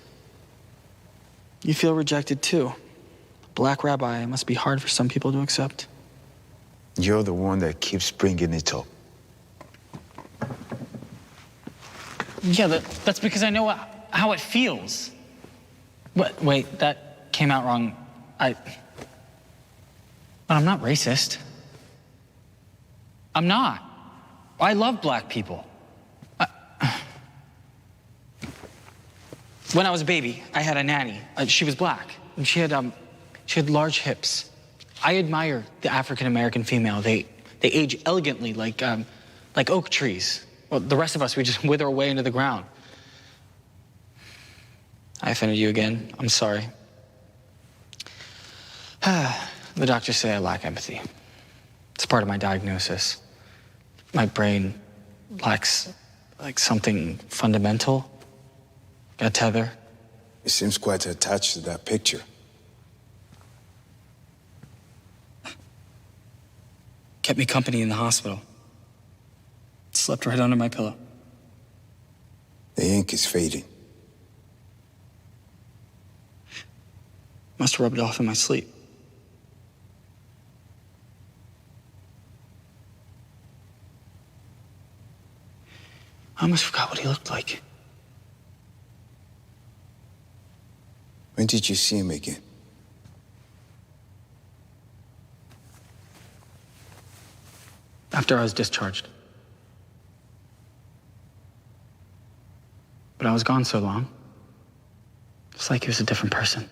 You feel rejected too. Black rabbi, it must be hard for some people to accept. You're the one that keeps bringing it up. Yeah, that's because I know how it feels. Wait, that came out wrong. But I'm not racist. I'm not. I love black people. When I was a baby, I had a nanny. She was black, and she had large hips. I admire the African-American female. They age elegantly like oak trees. Well, the rest of us, we just wither away into the ground. I offended you again. I'm sorry. The doctors say I lack empathy. It's part of my diagnosis. My brain lacks, something fundamental. A tether. It seems quite attached to that picture. Kept me company in the hospital. Slept right under my pillow. The ink is fading. Must have rubbed off in my sleep. I almost forgot what he looked like. When did you see him again? After I was discharged. But I was gone so long. It's like he was a different person.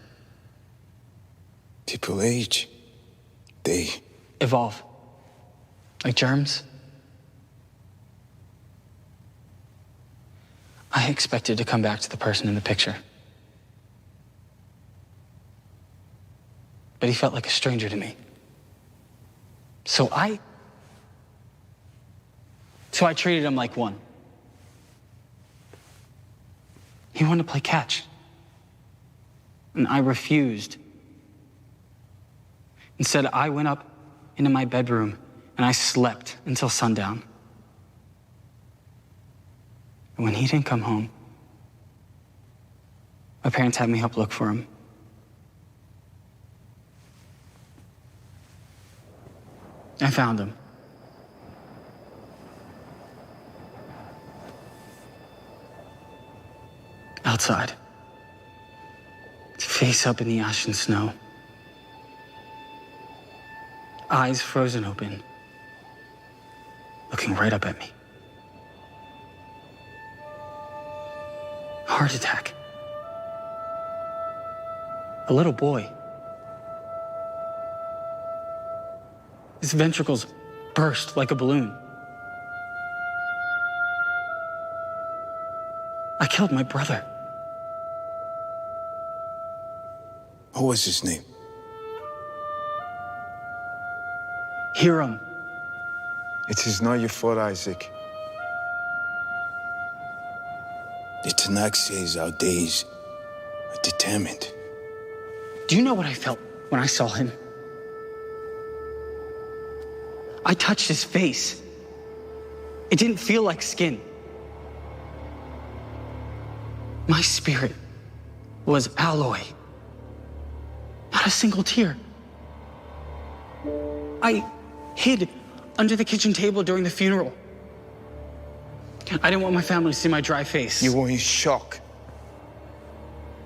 People age. They Evolve. Like germs. I expected to come back to the person in the picture. But he felt like a stranger to me. So I treated him like one. He wanted to play catch. And I refused. Instead, I went up into my bedroom and I slept until sundown. And when he didn't come home, my parents had me help look for him. I found him. Outside. His face up in the ash and snow. Eyes frozen open. Looking right up at me. Heart attack. A little boy. His ventricles burst like a balloon. I killed my brother. What was his name? Hiram. It is not your fault, Isaac. The Tanakh says our days are determined. Do you know what I felt when I saw him? I touched his face. It didn't feel like skin. My spirit was alloy. Not a single tear. I hid under the kitchen table during the funeral. I didn't want my family to see my dry face. You were in shock.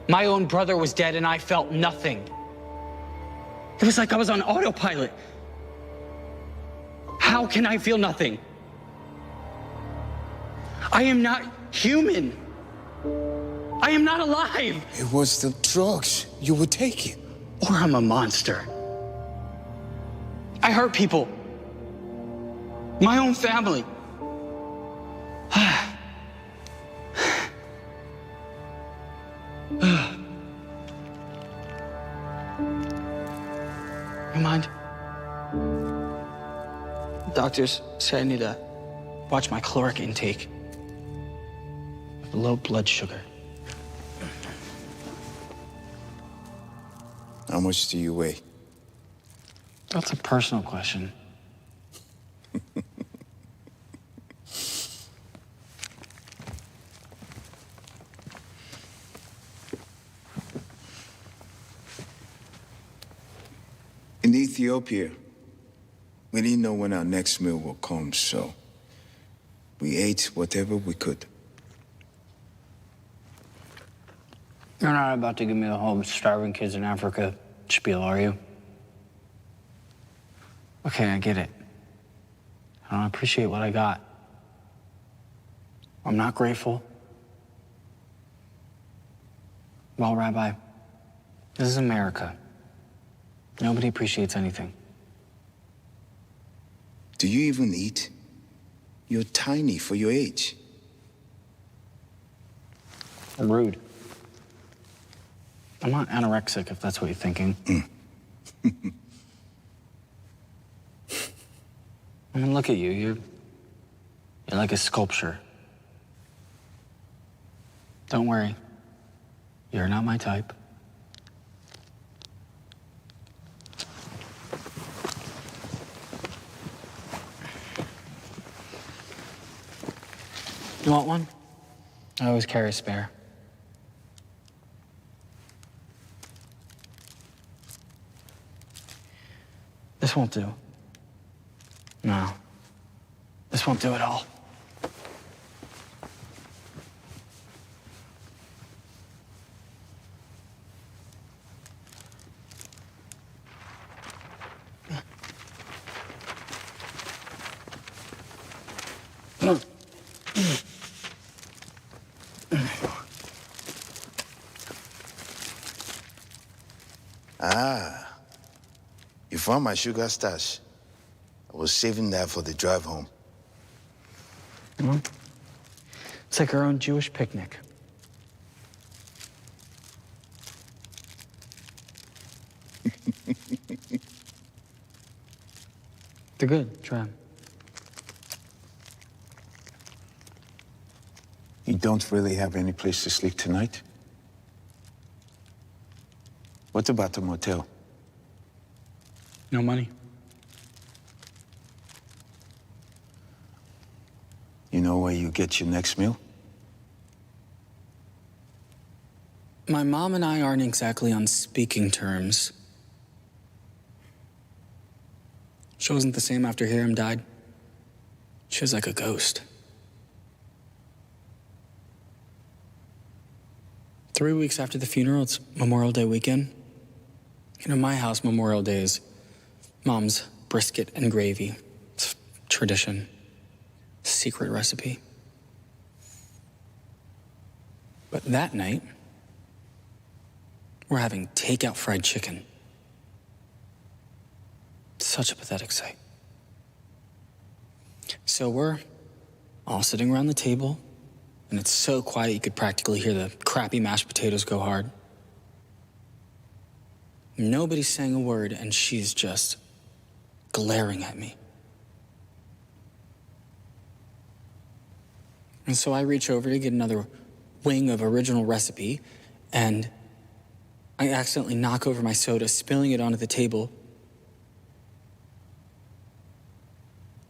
My own brother was dead and I felt nothing. It was like I was on autopilot. How can I feel nothing? I am not human. I am not alive. It was the drugs you were taking. Or I'm a monster. I hurt people. My own family. You mind? Doctors say I need to watch my caloric intake. Low blood sugar. How much do you weigh? That's a personal question. In Ethiopia, we didn't know when our next meal will come, so we ate whatever we could. You're not about to give me the whole starving kids in Africa spiel, are you? Okay, I get it. I don't appreciate what I got. I'm not grateful. Well, Rabbi, this is America. Nobody appreciates anything. Do you even eat? You're tiny for your age. Rude. I'm not anorexic, if that's what you're thinking. I mean, look at you. You're like a sculpture. Don't worry. You're not my type. You want one? I always carry a spare. This won't do. No. This won't do at all. Ah, you found my sugar stash. I was saving that for the drive home. It's like our own Jewish picnic. They're good. Try 'em. You don't really have any place to sleep tonight? What about the motel? No money. You know where you get your next meal? My mom and I aren't exactly on speaking terms. She wasn't the same after Hiram died. She was like a ghost. 3 weeks after the funeral, it's Memorial Day weekend. In my house, Memorial Day is Mom's brisket and gravy. It's tradition, secret recipe. But that night, we're having takeout fried chicken. Such a pathetic sight. So we're all sitting around the table, and it's so quiet you could practically hear the crappy mashed potatoes go hard. Nobody's saying a word, and she's just glaring at me. And so I reach over to get another wing of original recipe, and I accidentally knock over my soda, spilling it onto the table.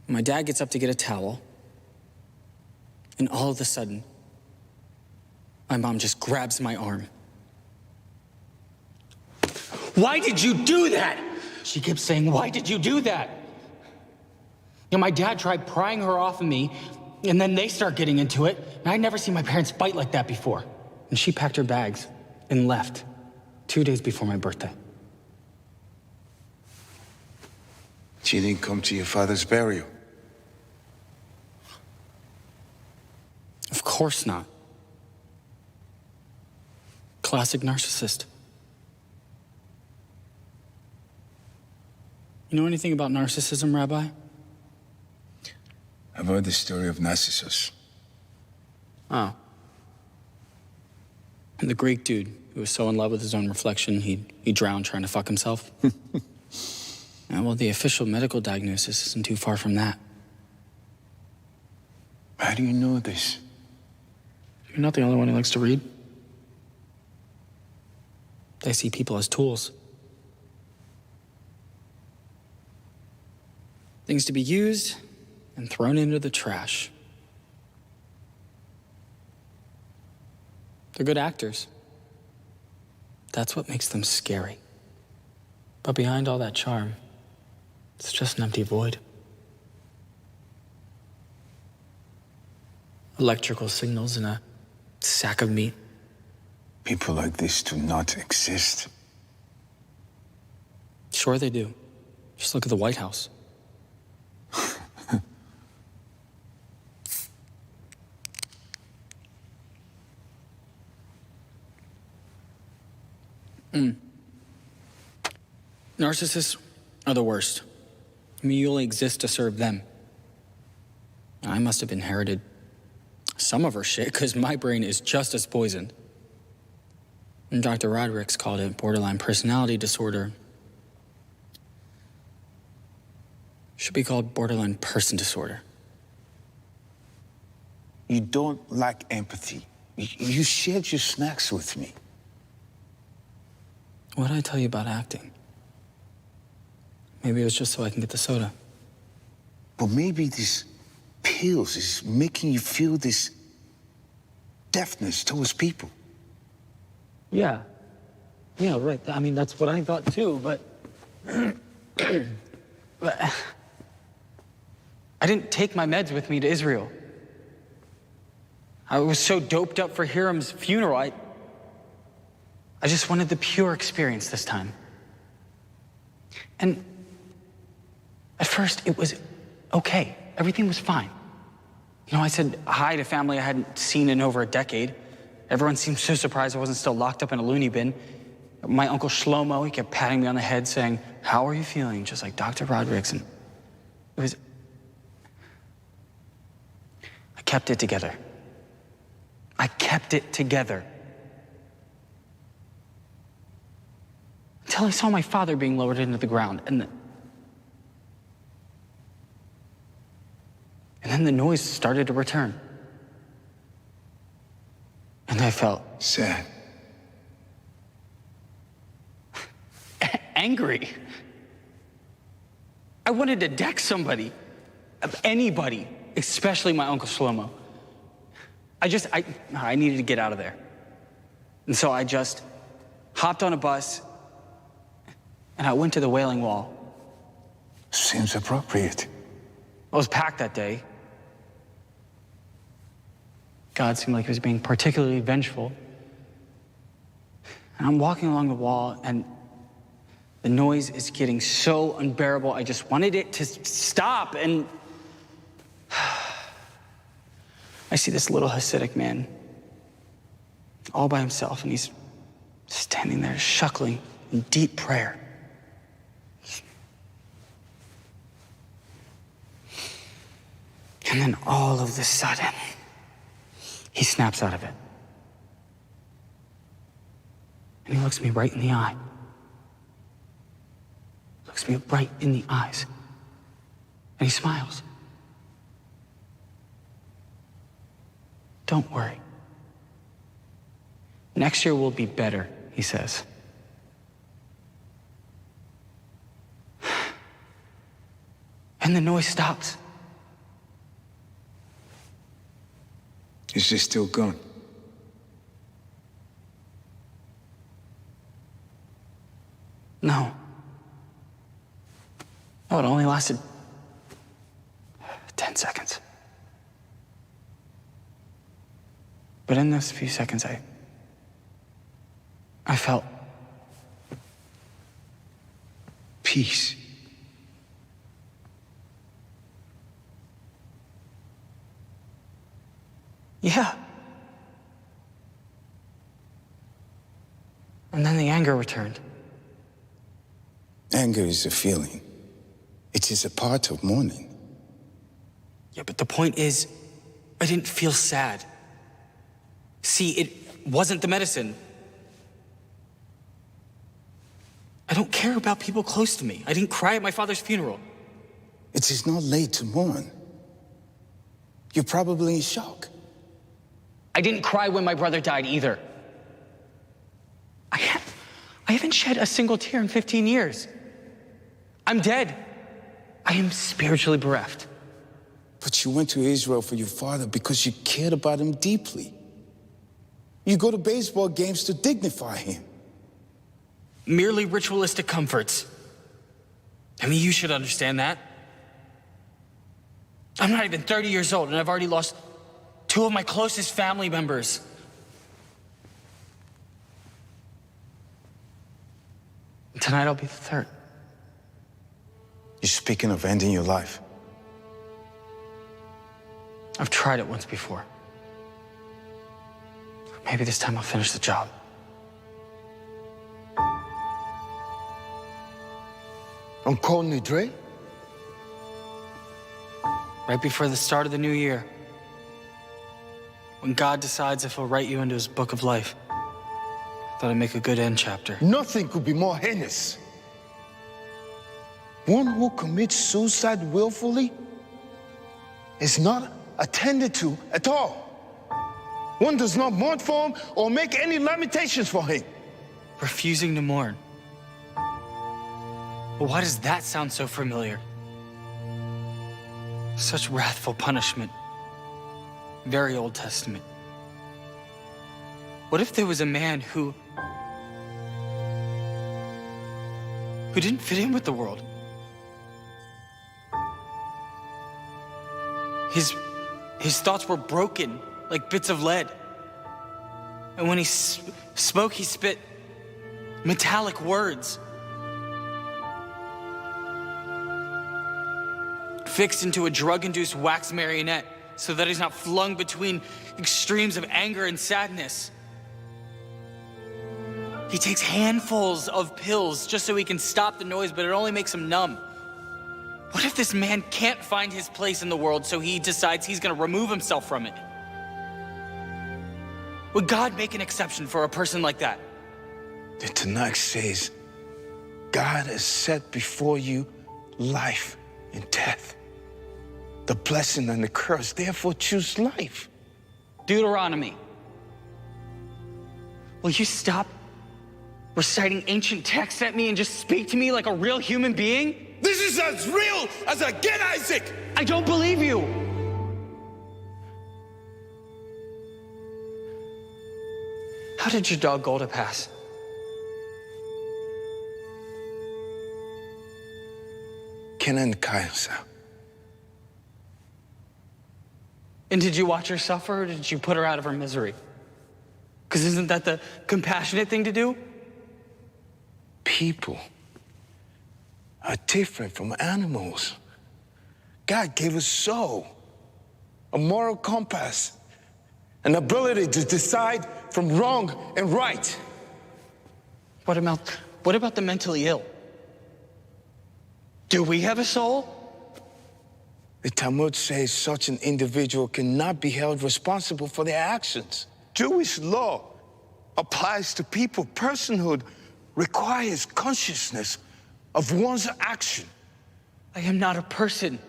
My dad gets up to get a towel, and all of a sudden, my mom just grabs my arm. "Why did you do that?" She kept saying, "Why did you do that?" You know, my dad tried prying her off of me, and then they start getting into it, and I'd never seen my parents fight like that before. And she packed her bags and left 2 days before my birthday. She didn't come to your father's burial. Of course not. Classic narcissist. You know anything about narcissism, Rabbi? I've heard the story of Narcissus. Oh. And the Greek dude who was so in love with his own reflection, he drowned trying to fuck himself. Well, the official medical diagnosis isn't too far from that. How do you know this? You're not the only one who likes to read. They see people as tools. Things to be used and thrown into the trash. They're good actors. That's what makes them scary. But behind all that charm, it's just an empty void. Electrical signals in a sack of meat. People like this do not exist. Sure they do. Just look at the White House. Narcissists are the worst. I mean, you only exist to serve them. I must have inherited some of her shit, because my brain is just as poisoned. And Dr. Roderick's called it borderline personality disorder. Should be called borderline person disorder. You don't lack empathy. You shared your snacks with me. What did I tell you about acting? Maybe it was just so I can get the soda. But maybe these pills is making you feel this deafness towards people. Yeah. Yeah, right. I mean, that's what I thought too, but... but I didn't take my meds with me to Israel. I was so doped up for Hiram's funeral, I just wanted the pure experience this time. And at first, it was okay. Everything was fine. You know, I said hi to family I hadn't seen in over a decade. Everyone seemed so surprised I wasn't still locked up in a loony bin. My uncle Shlomo, he kept patting me on the head saying, "How are you feeling?" Just like Dr. Roderick's. And it was... I kept it together. I kept it together. Until I saw my father being lowered into the ground, and then the noise started to return. And I felt Sad. angry. I wanted to deck somebody, anybody, especially my Uncle Shlomo. I needed to get out of there. And so I just hopped on a bus and I went to the Wailing Wall. Seems appropriate. I was packed that day. God seemed like he was being particularly vengeful. And I'm walking along the wall, and the noise is getting so unbearable. I just wanted it to stop, and I see this little Hasidic man all by himself, and he's standing there shuckling in deep prayer. And then all of a sudden, he snaps out of it. And he looks me right in the eye. Looks me right in the eyes. And he smiles. Don't worry. Next year will be better, he says. And the noise stops. Is she still gone? No. No, it only lasted 10 seconds. But in those few seconds, I felt Peace. yeah. And then the anger returned. Anger is a feeling. It is a part of mourning. Yeah, but the point is, I didn't feel sad. See, it wasn't the medicine. I don't care about people close to me. I didn't cry at my father's funeral. It is not late to mourn. You're probably in shock. I didn't cry when my brother died either. I haven't shed a single tear in 15 years. I'm dead. I am spiritually bereft. But you went to Israel for your father because you cared about him deeply. You go to baseball games to dignify him. Merely ritualistic comforts. I mean, you should understand that. I'm not even 30 years old, and I've already lost 2 of my closest family members. And tonight I'll be the 3rd. You're speaking of ending your life. I've tried it once before. Maybe this time I'll finish the job. I'm calling you Dre. Right before the start of the new year, when God decides if he'll write you into his book of life, I thought I'd make a good end chapter. Nothing could be more heinous. One who commits suicide willfully is not attended to at all. One does not mourn for him or make any lamentations for him. Refusing to mourn. But why does that sound so familiar? Such wrathful punishment. Very Old Testament. What if there was a man who didn't fit in with the world? His thoughts were broken like bits of lead. And when he spoke, he spit metallic words. Fixed into a drug-induced wax marionette so that he's not flung between extremes of anger and sadness. He takes handfuls of pills just so he can stop the noise, but it only makes him numb. What if this man can't find his place in the world, so he decides he's gonna remove himself from it? Would God make an exception for a person like that? The Tanakh says, God has set before you life and death, the blessing and the curse. Therefore, choose life. Deuteronomy. Will you stop reciting ancient texts at me and just speak to me like a real human being? This is as real as I get, Isaac! I don't believe you. How did your dog Golda pass? Kenan Kayansa. And did you watch her suffer, or did you put her out of her misery? Because isn't that the compassionate thing to do? People are different from animals. God gave us soul, a moral compass, an ability to decide from wrong and right. What about the mentally ill? Do we have a soul? The Talmud says such an individual cannot be held responsible for their actions. Jewish law applies to people. Personhood requires consciousness of one's action. I am not a person.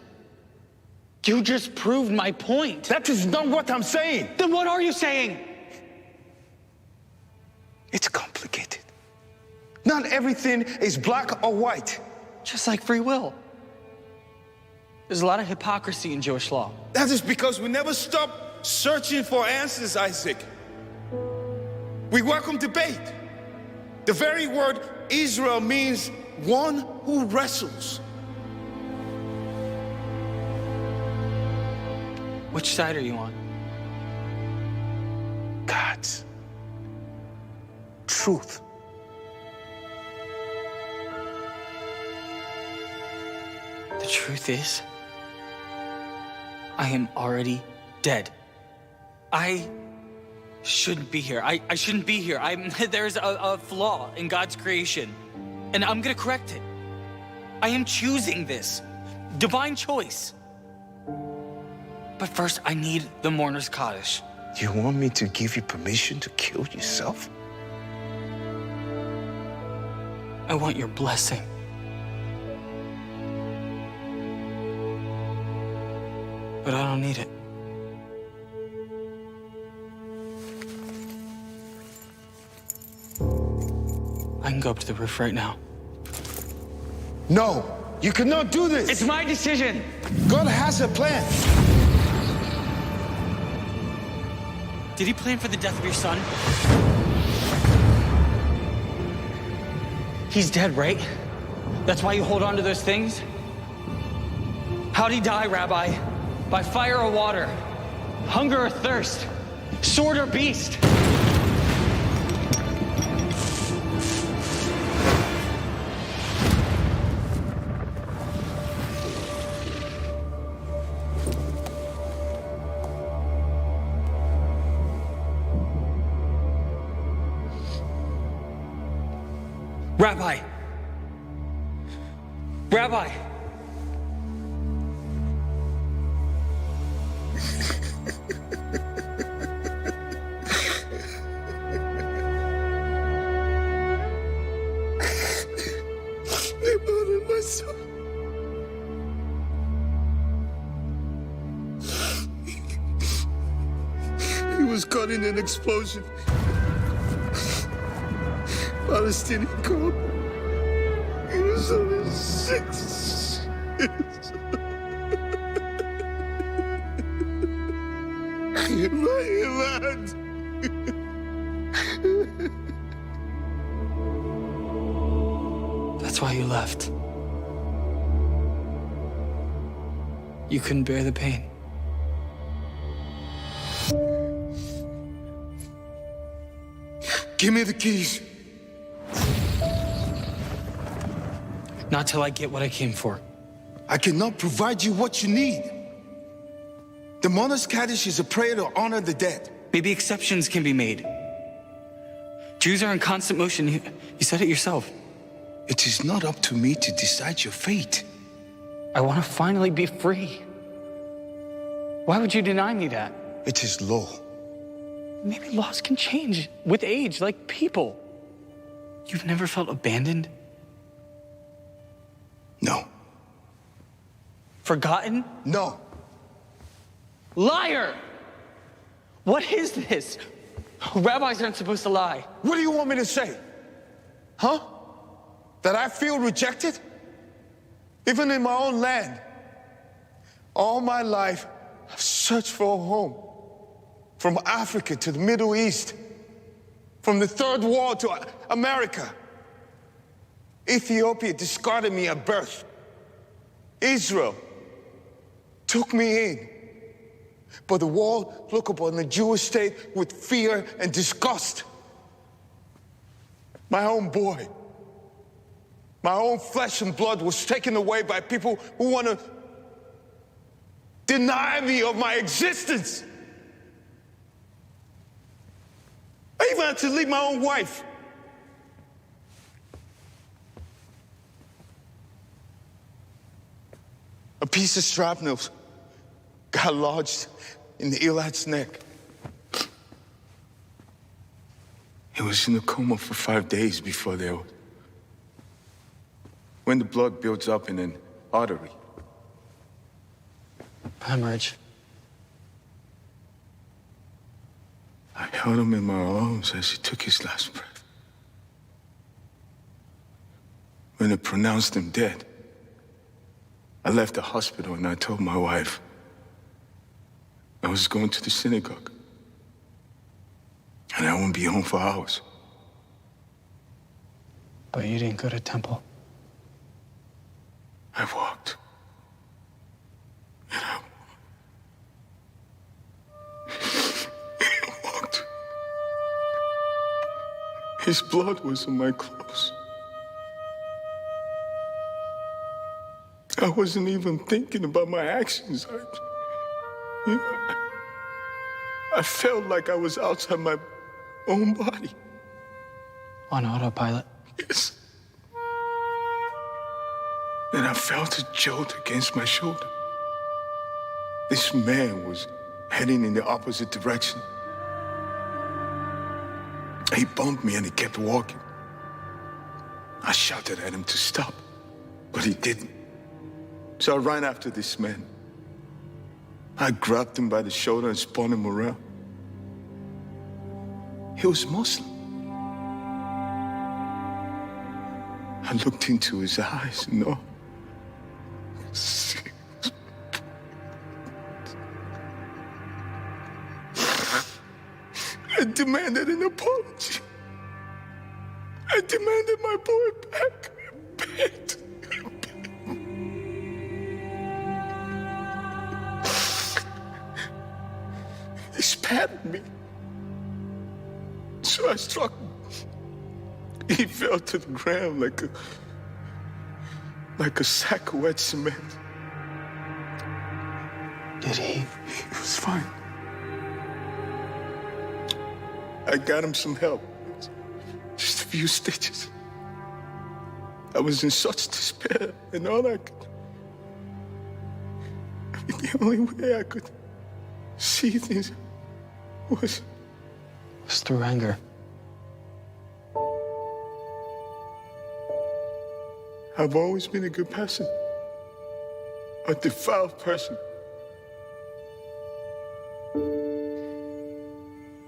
You just proved my point. That is not what I'm saying. Then what are you saying? It's complicated. Not everything is black or white. Just like free will. There's a lot of hypocrisy in Jewish law. That is because we never stop searching for answers, Isaac. We welcome debate. The very word Israel means one who wrestles. Which side are you on? God's truth. The truth is, I am already dead. I shouldn't be here. I shouldn't be here. There's a flaw in God's creation, and I'm gonna correct it. I am choosing this. Divine choice. But first, I need the mourner's Kaddish. You want me to give you permission to kill yourself? I want your blessing. But I don't need it. I can go up to the roof right now. No, you cannot do this. It's my decision. God has a plan. Did he plan for the death of your son? He's dead, right? That's why you hold on to those things? How'd he die, Rabbi? By fire or water? Hunger or thirst? Sword or beast? Rabbi! Rabbi! They murdered my son. He was caught in an explosion. Palestinian cop. He was only 6. My lad. That's why you left. You couldn't bear the pain. Give me the keys. Not till I get what I came for. I cannot provide you what you need. The Monas Kaddish is a prayer to honor the dead. Maybe exceptions can be made. Jews are in constant motion. You said it yourself. It is not up to me to decide your fate. I want to finally be free. Why would you deny me that? It is law. Maybe laws can change with age, like people. You've never felt abandoned? No. Forgotten? No. Liar! What is this? Rabbis aren't supposed to lie. What do you want me to say? Huh? That I feel rejected? Even in my own land. All my life, I've searched for a home. From Africa to the Middle East. From the third world to America. Ethiopia discarded me at birth. Israel took me in. But the world looked upon the Jewish state with fear and disgust. My own boy, my own flesh and blood was taken away by people who want to deny me of my existence. I even had to leave my own wife. A piece of shrapnel got lodged in Elad's neck. He was in a coma for 5 days before they were. When the blood builds up in an artery. Hemorrhage. I held him in my arms as he took his last breath. When they pronounced him dead, I left the hospital and I told my wife I was going to the synagogue. And I wouldn't be home for hours. But you didn't go to temple. I walked. And I walked. His blood was on my clothes. I wasn't even thinking about my actions. I felt like I was outside my own body. On autopilot. Yes. And I felt a jolt against my shoulder. This man was heading in the opposite direction. He bumped me and he kept walking. I shouted at him to stop, but he didn't. So I ran after this man. I grabbed him by the shoulder and spun him around. He was Muslim. I looked into his eyes, no. I demanded an apology. I demanded my boy back. I begged. He spat at me. So I struck him. He fell to the ground like a sack of wet cement. Did he? He was fine. I got him some help. Just a few stitches. I was in such despair, and all I could... the only way I could see things was through anger. I've always been a good person. A devout person.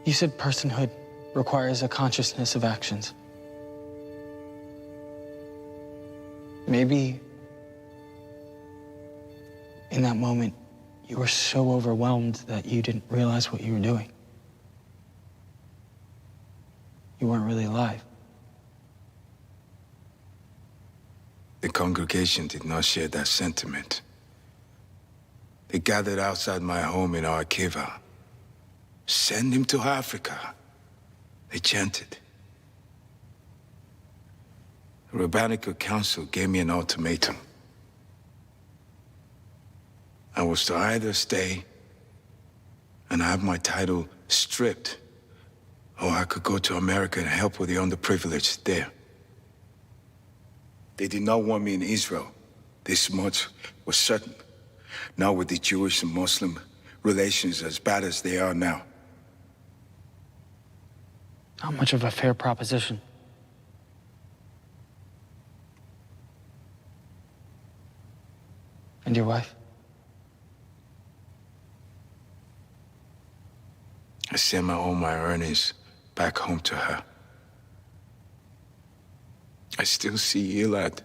You said personhood requires a consciousness of actions. Maybe in that moment, you were so overwhelmed that you didn't realize what you were doing. You weren't really alive. The congregation did not share that sentiment. They gathered outside my home in Arkiva. Send him to Africa, they chanted. The rabbinical council gave me an ultimatum. I was to either stay and have my title stripped, or I could go to America and help with the underprivileged there. They did not want me in Israel. This much was certain. Not with the Jewish and Muslim relations as bad as they are now. Not much of a fair proposition. And your wife? I sent all my earnings back home to her. I still see Elad.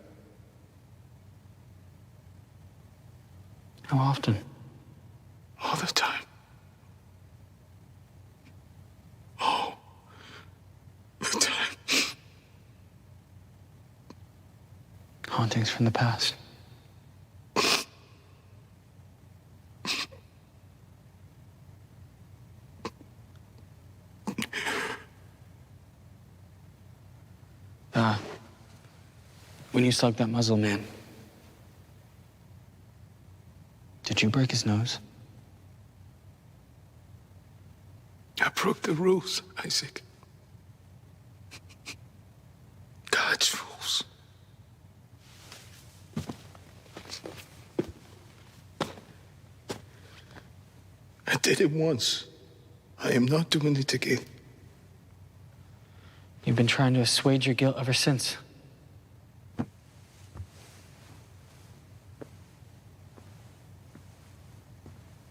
How often? All the time. Oh, hauntings from the past. When you slugged that muzzle man, did you break his nose? I broke the rules, Isaac. God's rules. I did it once. I am not doing it again. You've been trying to assuage your guilt ever since.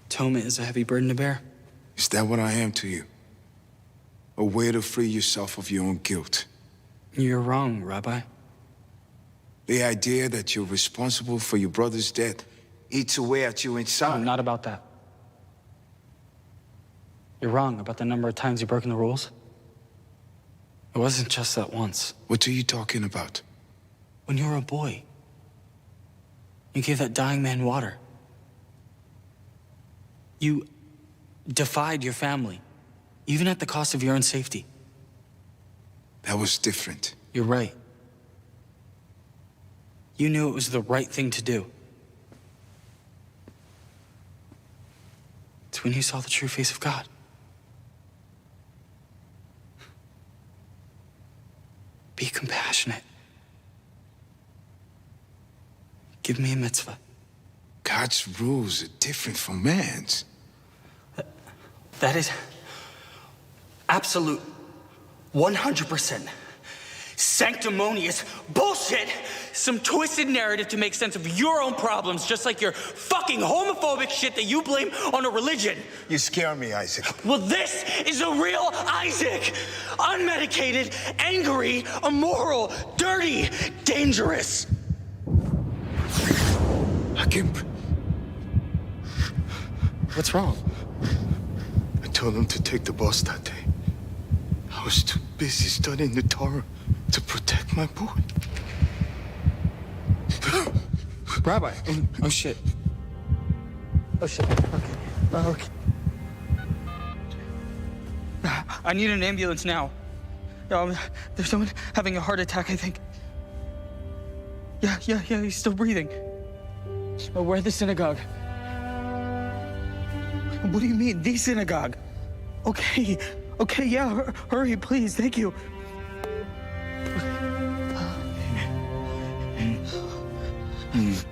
Atonement is a heavy burden to bear. Is that what I am to you? A way to free yourself of your own guilt? You're wrong, Rabbi. The idea that you're responsible for your brother's death eats away at you inside. Not about that. You're wrong about the number of times you've broken the rules. It wasn't just that once. What are you talking about? When you were a boy, you gave that dying man water. You defied your family, even at the cost of your own safety. That was different. You're right. You knew it was the right thing to do. It's when you saw the true face of God. Be compassionate. Give me a mitzvah. God's rules are different from man's. That is absolute 100% sanctimonious bullshit. Some twisted narrative to make sense of your own problems, just like your fucking homophobic shit that you blame on a religion. You scare me, Isaac. Well, this is a real Isaac. Unmedicated, angry, immoral, dirty, dangerous. I can't... What's wrong? I told him to take the bus that day. I was too busy studying the Torah to protect my boy. Rabbi. Oh, shit. Oh, shit. Okay. Okay. I need an ambulance now. There's someone having a heart attack, I think. Yeah, he's still breathing. We're at the synagogue. What do you mean, the synagogue? Okay, yeah, hurry, please, thank you.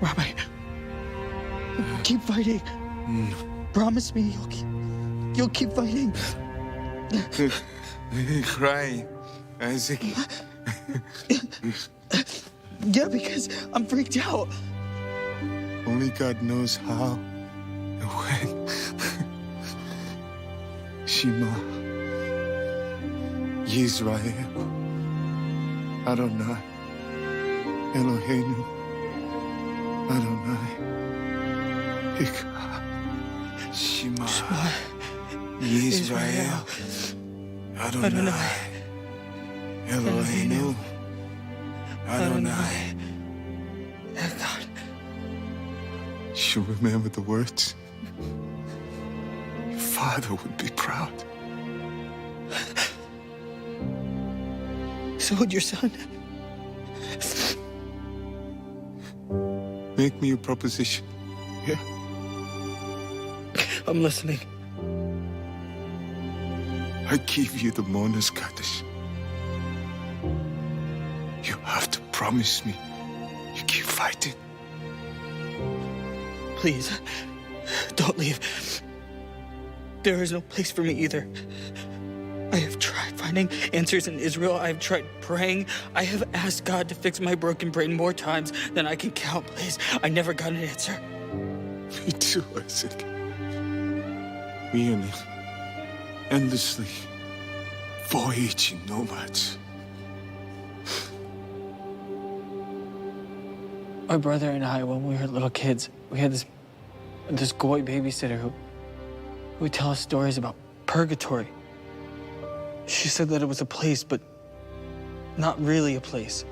Rabbi, keep fighting. Promise me you'll keep fighting. Crying, Isaac. Yeah, because I'm freaked out. Only God knows how and when. Shema Yisrael Adonai Eloheinu Adonai Echad. Shema Yisrael Adonai Eloheinu Adonai Echad. You remember the words? Your father would be proud. So would your son. Make me a proposition. Yeah? I'm listening. I give you the Monas Kaddish. You have to promise me you keep fighting. Please, don't leave. There is no place for me either. I have tried finding answers in Israel. I have tried praying. I have asked God to fix my broken brain more times than I can count, please. I never got an answer. Me too, Isaac. We are endlessly voyaging nomads. My brother and I, when we were little kids, we had this goy babysitter who would tell us stories about purgatory. She said that it was a place, but not really a place.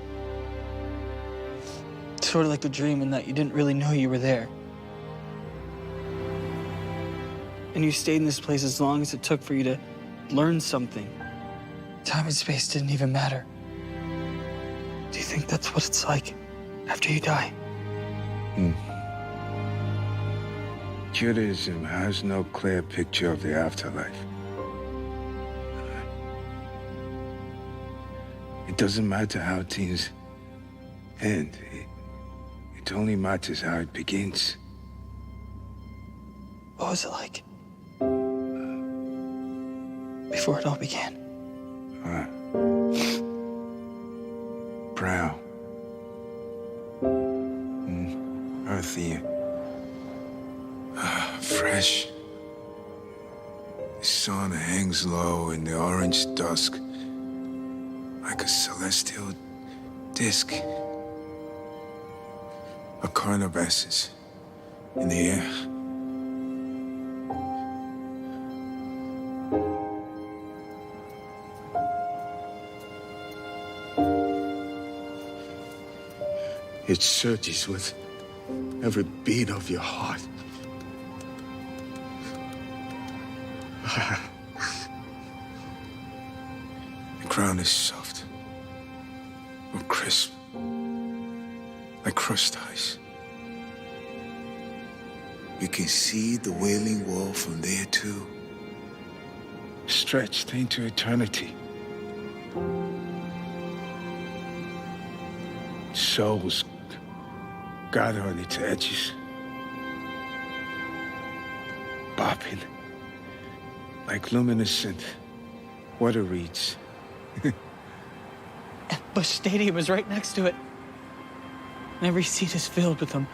sort of like a dream in that you didn't really know you were there. And you stayed in this place as long as it took for you to learn something. Time and space didn't even matter. Do you think that's what it's like after you die? Judaism has no clear picture of the afterlife. It doesn't matter how things end. It only matters how it begins. What was it like? Before it all began. Brown. Earthy. Fresh. The sun hangs low in the orange dusk, like a celestial disk. A current of essence in the air. It surges with every beat of your heart. The ground is soft or crisp, like crushed ice. You can see the Wailing Wall from there too, stretched into eternity. Souls gather on its edges, bopping like luminescent water reeds. Bush Stadium is right next to it. And every seat is filled with them.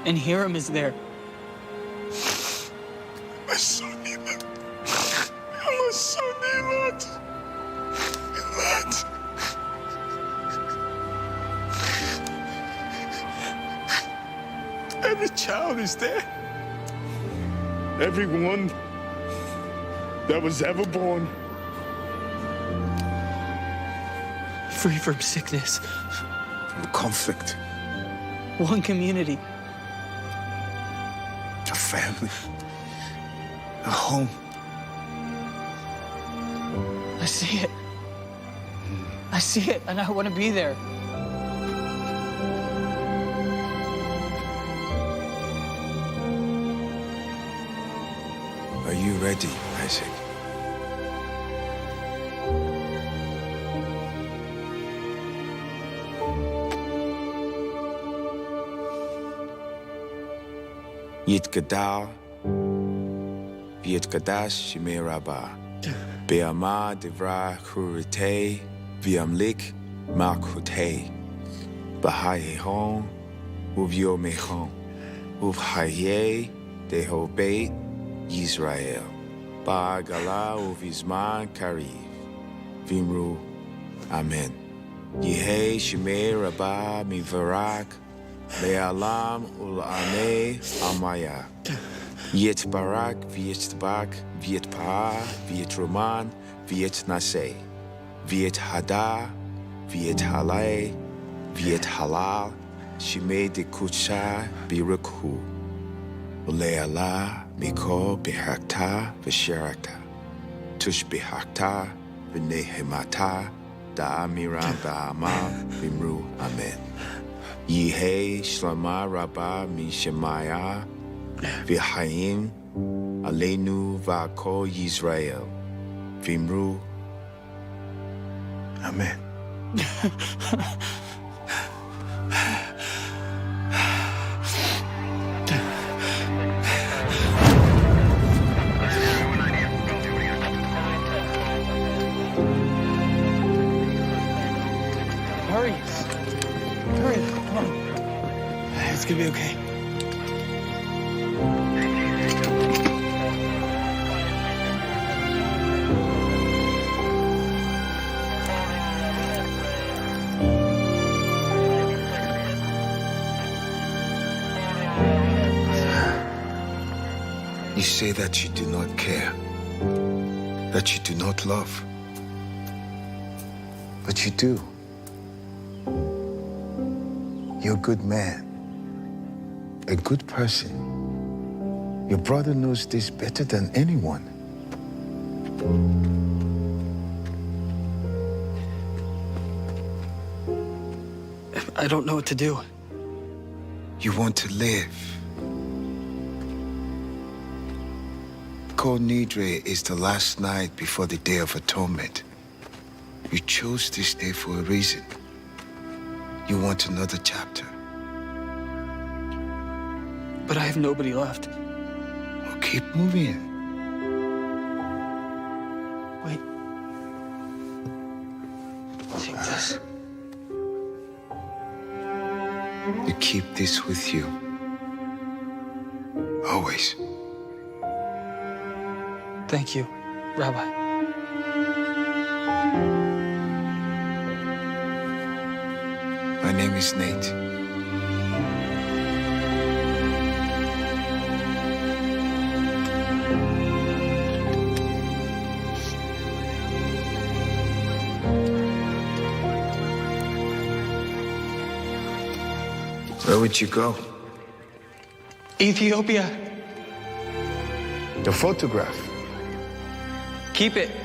And Hiram is there. My son, Ahmed. My son, Ahmed. Ahmed. Every child is there. Everyone that was ever born. Free from sickness. From conflict. One community. A family. A home. I see it. I see it, and I want to be there. Are you ready, Isaac? Yitgadal, Yitgadash Shemiraba, Be'ama Devra Kurite, Viamlik Malkute, Bahaye Hon, Uvyo Mechon, Uvhaye Dehobe, Israel, Ba'agala Uvizman Kariv, Vimru, Amen. Yehe Shemir Rabba Mivarak, Le'alam Ul'ame Amaya, Viet Barak, Viet Bak, Viet Pa, Viet Roman, Viet Nase, Viet Hada, Viet Halai, Viet Halal, Shime de Kucha Birakhu, Le'ala Miko Bihakta Visharakta, Tush Bihakta Vinehemata, Da'amiram Ba'ama Vimru Amen. Yehe Shlama Rabba Mishemaya V'Haim Aleinu Va'ko Yisrael Vimru Amen. Hurry. Hurry, come on. It's gonna be okay. You say that you do not care, that you do not love, but you do. You're a good man, a good person. Your brother knows this better than anyone. I don't know what to do. You want to live. Kol Nidre is the last night before the Day of Atonement. You chose this day for a reason. You want another chapter. But I have nobody left. Well, keep moving. Wait. Take this. You keep this with you. Always. Thank you, Rabbi. My name is Nate. Where would you go? Ethiopia. The photograph. Keep it.